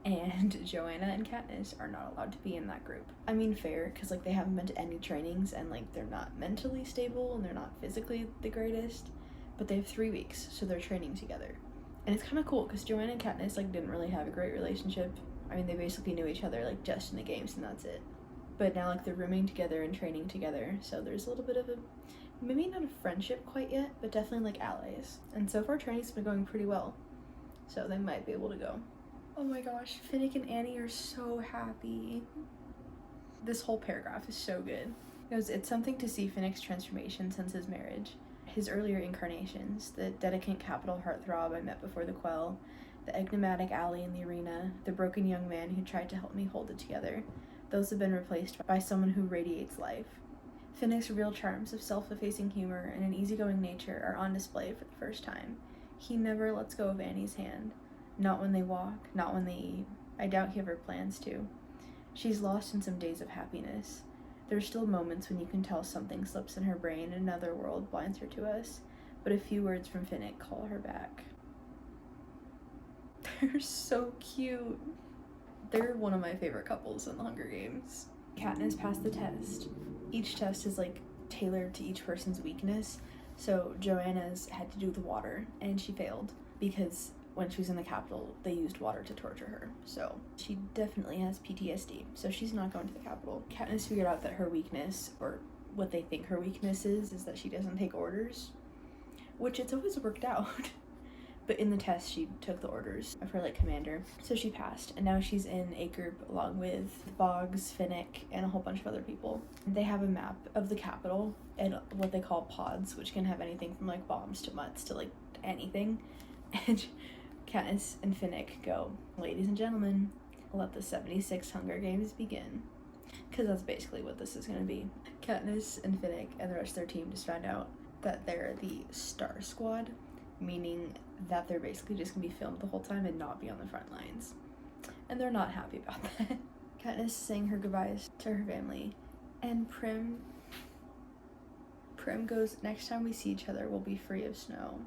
S1: And Joanna and Katniss are not allowed to be in that group. I mean, fair, because like they haven't been to any trainings and like they're not mentally stable and they're not physically the greatest, but they have 3 weeks, so they're training together. And it's kind of cool because Joanna and Katniss like didn't really have a great relationship. I mean, they basically knew each other like just in the games and that's it. But now like they're rooming together and training together, so there's a little bit of a, maybe not a friendship quite yet, but definitely like allies. And so far training's been going pretty well, so they might be able to go. Oh my gosh, Finnick and Annie are so happy. This whole paragraph is so good. It's something to see Finnick's transformation since his marriage. His earlier incarnations, the dedicant capital heartthrob I met before the quell, the enigmatic ally in the arena, the broken young man who tried to help me hold it together. Those have been replaced by someone who radiates life. Finnick's real charms of self-effacing humor and an easygoing nature are on display for the first time. He never lets go of Annie's hand. Not when they walk, not when they eat. I doubt he ever plans to. She's lost in some days of happiness. There's still moments when you can tell something slips in her brain and another world blinds her to us, but a few words from Finnick call her back. They're so cute. They're one of my favorite couples in the Hunger Games. Katniss passed the test. Each test is like tailored to each person's weakness, so Joanna's had to do the water, and she failed because when she was in the Capitol, they used water to torture her. So she definitely has PTSD, so she's not going to the Capitol. Katniss figured out that her weakness, or what they think her weakness is that she doesn't take orders, which it's always worked out. But in the test, she took the orders of her, like, commander. So she passed, and now she's in a group along with Boggs, Finnick, and a whole bunch of other people. They have a map of the capital and what they call pods, which can have anything from, like, bombs to mutts to, like, anything. And Katniss and Finnick go, "Ladies and gentlemen, let the 76 Hunger Games begin." Because that's basically what this is going to be. Katniss and Finnick and the rest of their team just found out that they're the Star Squad, meaning that they're basically just gonna be filmed the whole time and not be on the front lines. And they're not happy about that. Katniss saying her goodbyes to her family, and Prim goes, "Next time we see each other, we'll be free of snow."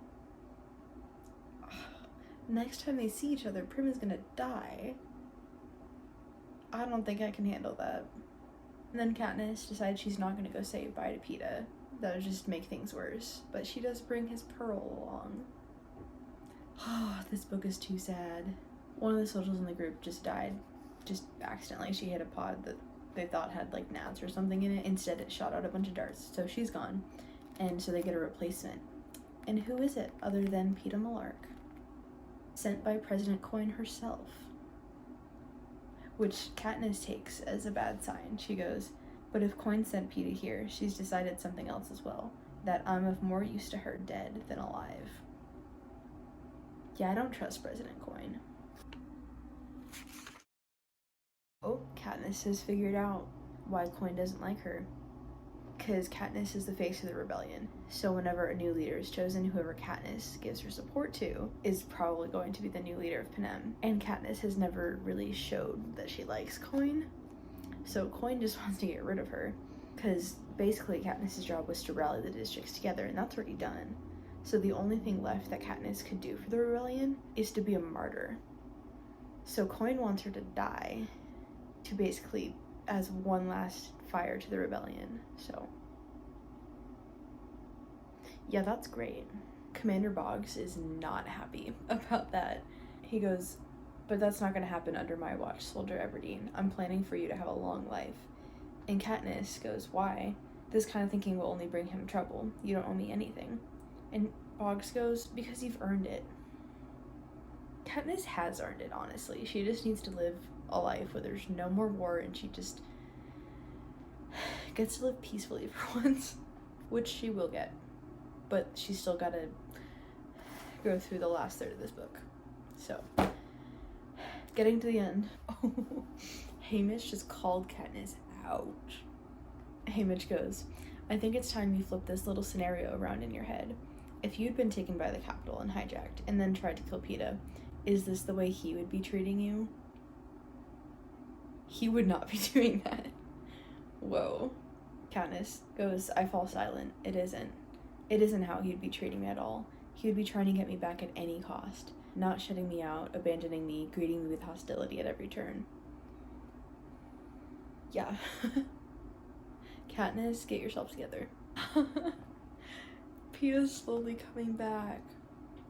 S1: Next time they see each other, Prim is gonna die. I don't think I can handle that. And then Katniss decides she's not gonna go say bye to Peeta. That would just make things worse. But she does bring his pearl along. Oh, this book is too sad. One of the soldiers in the group just died. Just accidentally. She hit a pod that they thought had, like, gnats or something in it. Instead, it shot out a bunch of darts. So she's gone. And so they get a replacement. And who is it other than Peeta Mellark? Sent by President Coin herself. Which Katniss takes as a bad sign. She goes, "But if Coin sent Peeta here, she's decided something else as well. That I'm of more use to her dead than alive." Yeah, I don't trust President Coin. Oh, Katniss has figured out why Coin doesn't like her. Because Katniss is the face of the rebellion. So whenever a new leader is chosen, whoever Katniss gives her support to is probably going to be the new leader of Panem. And Katniss has never really showed that she likes Coin. So Coin just wants to get rid of her. Because basically Katniss's job was to rally the districts together, and that's already done. So the only thing left that Katniss could do for the rebellion is to be a martyr. So Coin wants her to die, to basically as one last fire to the rebellion. So yeah, that's great. Commander Boggs is not happy about that. He goes, "But that's not going to happen under my watch, Soldier Everdeen. I'm planning for you to have a long life." And Katniss goes, "Why? This kind of thinking will only bring him trouble. You don't owe me anything." And Boggs goes, "Because you've earned it." Katniss has earned it, honestly. She just needs to live a life where there's no more war and she just gets to live peacefully for once. Which she will get. But she's still gotta go through the last third of this book. So, getting to the end. Oh, Hamish just called Katniss out. Hamish goes, "I think it's time you flip this little scenario around in your head. If you'd been taken by the Capitol and hijacked, and then tried to kill Peeta, is this the way he would be treating you?" He would not be doing that. Whoa. Katniss goes, "I fall silent. It isn't. It isn't how he'd be treating me at all. He would be trying to get me back at any cost, not shutting me out, abandoning me, greeting me with hostility at every turn." Yeah. Katniss, get yourself together. Peeta's slowly coming back.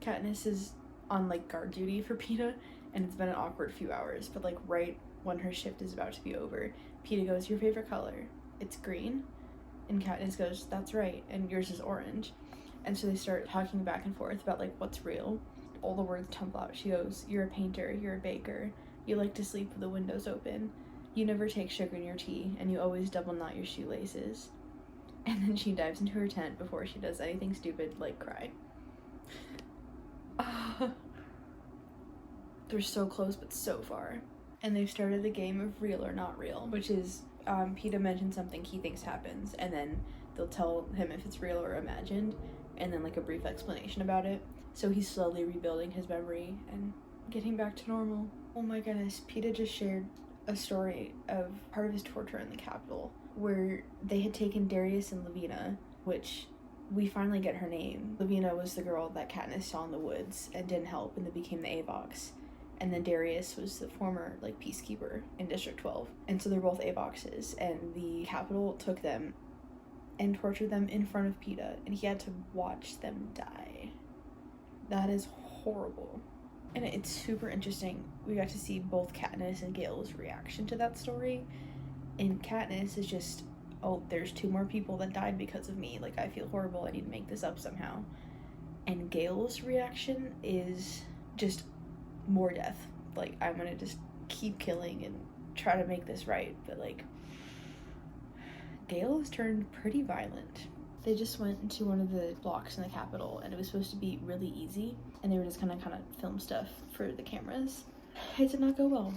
S1: Katniss is on, like, guard duty for Peeta, and it's been an awkward few hours, but, like, right when her shift is about to be over, Peeta goes, "Your favorite color?" "It's green." And Katniss goes, "That's right, and yours is orange." And so they start talking back and forth about, like, what's real. All the words tumble out. She goes, "You're a painter, you're a baker, you like to sleep with the windows open, you never take sugar in your tea, and you always double knot your shoelaces." And then she dives into her tent before she does anything stupid like cry. They're so close but so far. And they've started the game of real or not real, which is Peeta mentions something he thinks happens, and then they'll tell him if it's real or imagined, and then, like, a brief explanation about it. So he's slowly rebuilding his memory and getting back to normal. Oh my goodness, Peeta just shared a story of part of his torture in the Capitol, where they had taken Darius and Lavina, which we finally get her name. Lavina was the girl that Katniss saw in the woods and didn't help, and then became the Avox. And then Darius was the former, like, peacekeeper in District 12. And so they're both Avoxes, and the Capitol took them and tortured them in front of Peeta, and he had to watch them die. That is horrible. And it's super interesting. We got to see both Katniss and Gale's reaction to that story. And Katniss is just, "Oh, there's 2 more people that died because of me. Like, I feel horrible. I need to make this up somehow." And Gale's reaction is just more death. Like, I'm gonna just keep killing and try to make this right. But, like, Gale has turned pretty violent. They just went into one of the blocks in the Capitol, and it was supposed to be really easy, and they were just gonna kind of film stuff for the cameras. It did not go well.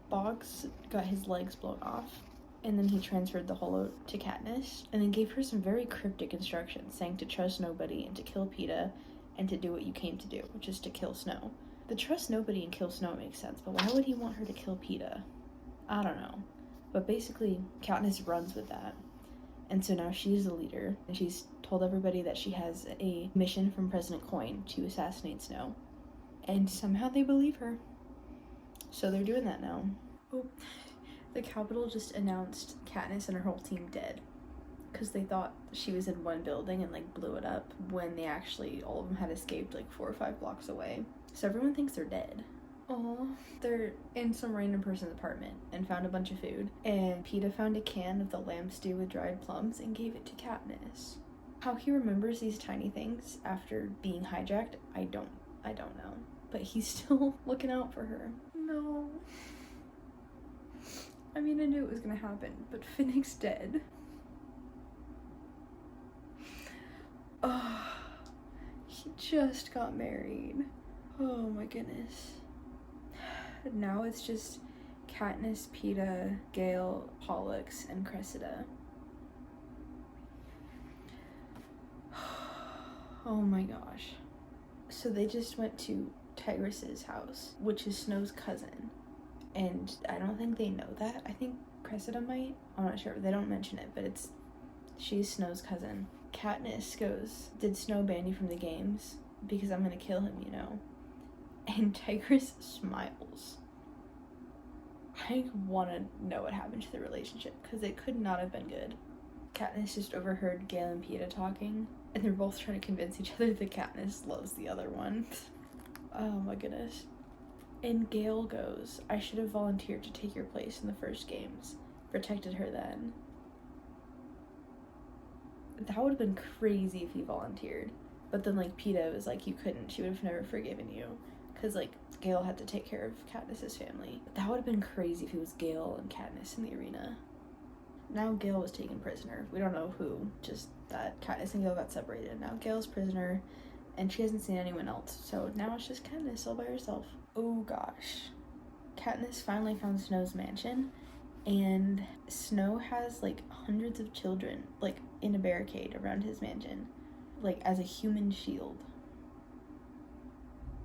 S1: Boggs got his legs blown off, and then he transferred the holo to Katniss, and then gave her some very cryptic instructions, saying to trust nobody and to kill Peeta, and to do what you came to do, which is to kill Snow. The trust nobody and kill Snow makes sense, but why would he want her to kill Peeta? I don't know. But basically, Katniss runs with that. And so now she's the leader, and she's told everybody that she has a mission from President Coin to assassinate Snow. And somehow they believe her. So they're doing that now. Oh, the Capitol just announced Katniss and her whole team dead. Because they thought she was in one building and, like, blew it up, when they actually, all of them had escaped, like, 4 or 5 blocks away. So everyone thinks they're dead. Oh, they're in some random person's apartment and found a bunch of food. And Peeta found a can of the lamb stew with dried plums and gave it to Katniss. How he remembers these tiny things after being hijacked, I don't know. But he's still looking out for her. No. I mean, I knew it was gonna happen, but Finnick's dead. Oh, he just got married. Oh my goodness. Now it's just Katniss, Peeta, Gale, Pollux, and Cressida. Oh my gosh. So they just went to Tigress's house, which is Snow's cousin. And I don't think they know that. I think Cressida might. I'm not sure. They don't mention it, but she's Snow's cousin. Katniss goes, did Snow ban you from the games? Because I'm gonna kill him, you know. And Tigress smiles. I want to know what happened to the relationship, because it could not have been good. Katniss just overheard Gale and Peeta talking, and they're both trying to convince each other that Katniss loves the other one. Oh my goodness. And Gale goes, I should have volunteered to take your place in the first games. Protected her then. That would have been crazy if he volunteered. But then, like, Peeta was like, you couldn't. She would have never forgiven you. Because, like, Gale had to take care of Katniss's family. But that would have been crazy if it was Gale and Katniss in the arena. Now Gale was taken prisoner. We don't know who. Just that Katniss and Gale got separated. Now Gale's prisoner. And she hasn't seen anyone else. So now it's just Katniss all by herself. Oh, gosh. Katniss finally found Snow's mansion. And Snow has, like, hundreds of children, like, in a barricade around his mansion. Like, as a human shield.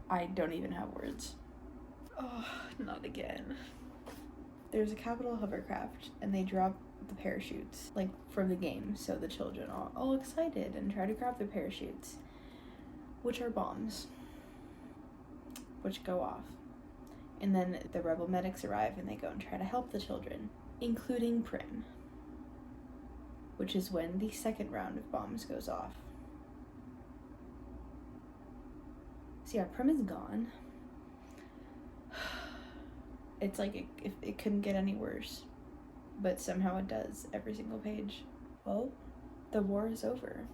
S1: I don't even have words. Oh, not again. There's a Capitol hovercraft, and they drop the parachutes, like, from the game, so the children are all excited and try to grab the parachutes, which are bombs, which go off. And then the rebel medics arrive, and they go and try to help the children, including Prim, which is when the second round of bombs goes off. So yeah, Prim is gone. It's like it couldn't get any worse, but somehow it does every single page. Well, the war is over.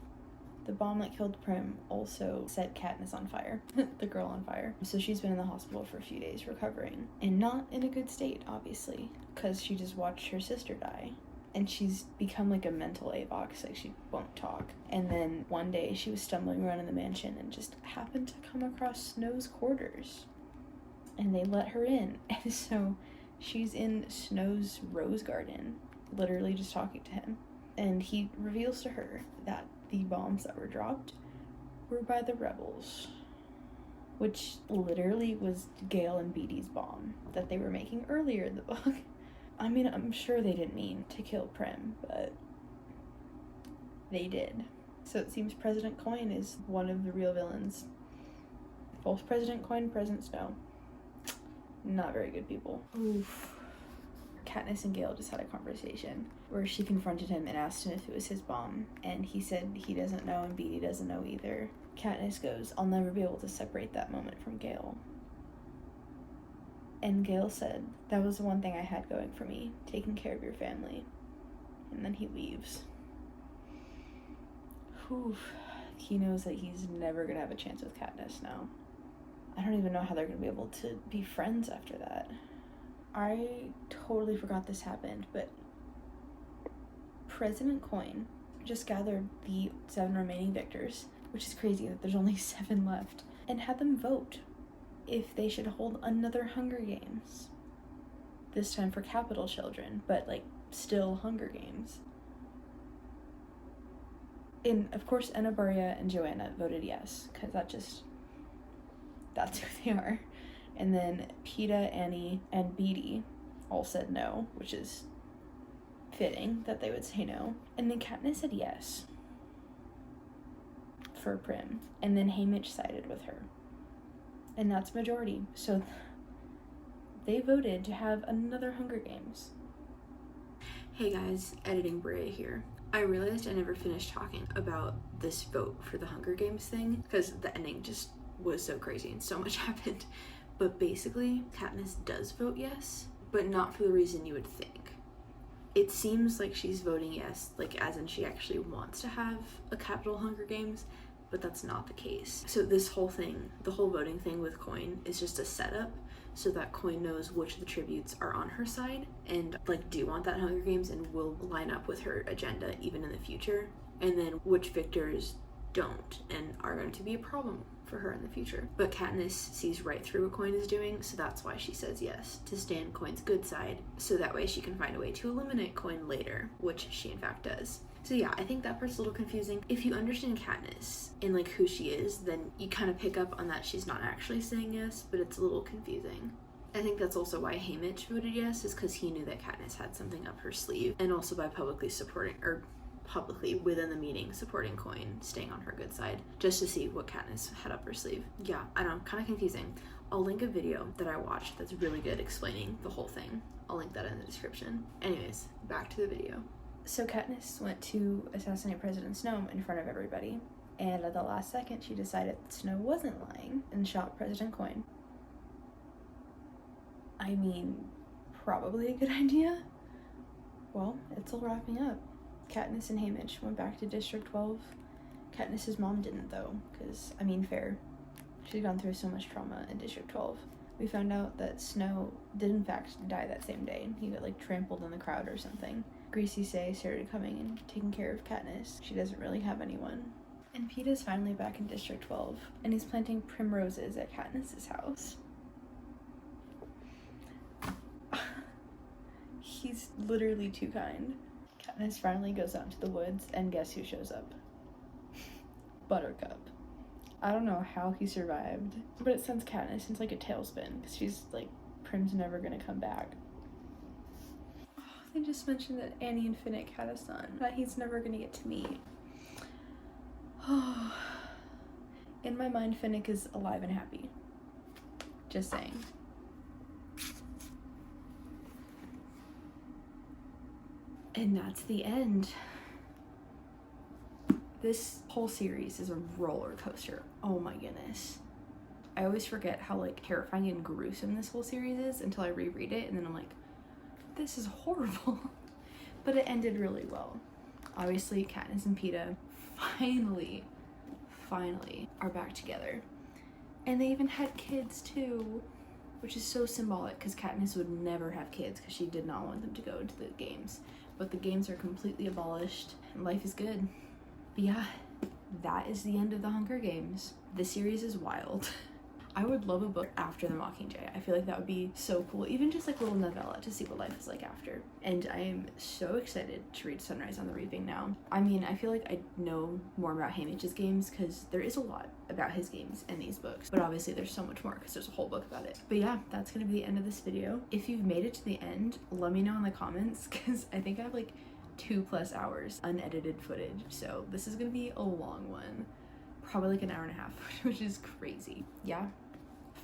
S1: The bomb that killed Prim also set Katniss on fire, the girl on fire. So she's been in the hospital for a few days recovering, and not in a good state, obviously, because she just watched her sister die. And she's become like a mental AVOX, like she won't talk. And then one day she was stumbling around in the mansion and just happened to come across Snow's quarters. And they let her in. And so she's in Snow's rose garden, literally just talking to him. And he reveals to her that the bombs that were dropped were by the rebels, which literally was Gale and Beety's bomb that they were making earlier in the book. I mean, I'm sure they didn't mean to kill Prim, but they did. So it seems President Coin is one of the real villains. Both President Coin and President Snow. Not very good people. Oof. Katniss and Gale just had a conversation where she confronted him and asked him if it was his bomb, and he said he doesn't know and Beetee doesn't know either. Katniss goes, I'll never be able to separate that moment from Gale. And Gale said, that was the one thing I had going for me, taking care of your family. And then he leaves. Whew. he knows that he's never gonna have a chance with Katniss now. I don't even know how they're gonna be able to be friends after that. I totally forgot this happened, but President Coin just gathered the 7 remaining victors, which is crazy that there's only 7 left, and had them vote if they should hold another Hunger Games. This time for capital children, but like still Hunger Games. And of course Anna, Bria, and Joanna voted yes, because that's who they are. And then Peeta, Annie, and Beetee all said no, which is fitting that they would say no. And then Katniss said yes for Prim, and then Haymitch sided with her. And that's majority. So they voted to have another Hunger Games. Hey guys, editing Bria here. I realized I never finished talking about this vote for the Hunger Games thing because the ending just was so crazy and so much happened. But basically, Katniss does vote yes, but not for the reason you would think. It seems like she's voting yes, like as in she actually wants to have a capital Hunger Games, but that's not the case. So this whole thing, the whole voting thing with Coin is just a setup so that Coin knows which of the tributes are on her side and like do want that Hunger Games and will line up with her agenda even in the future, and then which victors don't and are going to be a problem for her in the future. But Katniss sees right through what Coin is doing, so that's why she says yes, to stand Coin's good side, so that way she can find a way to eliminate Coin later, which she in fact does. So yeah, I think that part's a little confusing. If you understand Katniss and like who she is, then you kind of pick up on that she's not actually saying yes, but it's a little confusing. I think that's also why Haymitch voted yes, is because he knew that Katniss had something up her sleeve, and also by publicly within the meeting supporting Coin, staying on her good side, just to see what Katniss had up her sleeve. Yeah, I know, kind of confusing. I'll link a video that I watched that's really good explaining the whole thing. I'll link that in the description. Anyways, back to the video. So Katniss went to assassinate President Snow in front of everybody, and at the last second she decided that Snow wasn't lying and shot President Coin. I mean, probably a good idea. Well, it's all wrapping up. Katniss and Haymitch went back to District 12. Katniss's mom didn't though, because, I mean, fair. She'd gone through so much trauma in District 12. We found out that Snow did in fact die that same day. He got like trampled in the crowd or something. Greasy Say started coming and taking care of Katniss. She doesn't really have anyone. And Peeta's finally back in District 12, and he's planting primroses at Katniss's house. He's literally too kind. Katniss finally goes out into the woods, and guess who shows up? Buttercup. I don't know how he survived, but it sends Katniss into like a tailspin, because she's like, Prim's never gonna come back. Oh, they just mentioned that Annie and Finnick had a son that he's never gonna get to meet. Oh, in my mind, Finnick is alive and happy. Just saying. And that's the end. This whole series is a roller coaster. Oh my goodness. I always forget how like terrifying and gruesome this whole series is until I reread it, and then I'm like, this is horrible. But it ended really well. Obviously, Katniss and Peeta finally are back together. And they even had kids too, which is so symbolic because Katniss would never have kids because she did not want them to go into the games. But the games are completely abolished and life is good. But yeah, that is the end of the Hunger Games. This series is wild. I would love a book after the Mockingjay. I feel like that would be so cool. Even just like a little novella to see what life is like after. And I am so excited to read Sunrise on the Reaping now. I mean, I feel like I know more about Haymitch's games because there is a lot about his games in these books. But obviously there's so much more because there's a whole book about it. But yeah, that's going to be the end of this video. If you've made it to the end, let me know in the comments because I think I have like 2+ hours unedited footage. So this is going to be a long one. Probably like an hour and a half, which is crazy. Yeah.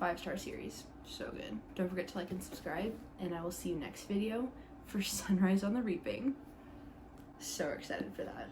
S1: 5-star series. So good. Don't forget to like and subscribe, and I will see you next video for Sunrise on the Reaping. So excited for that.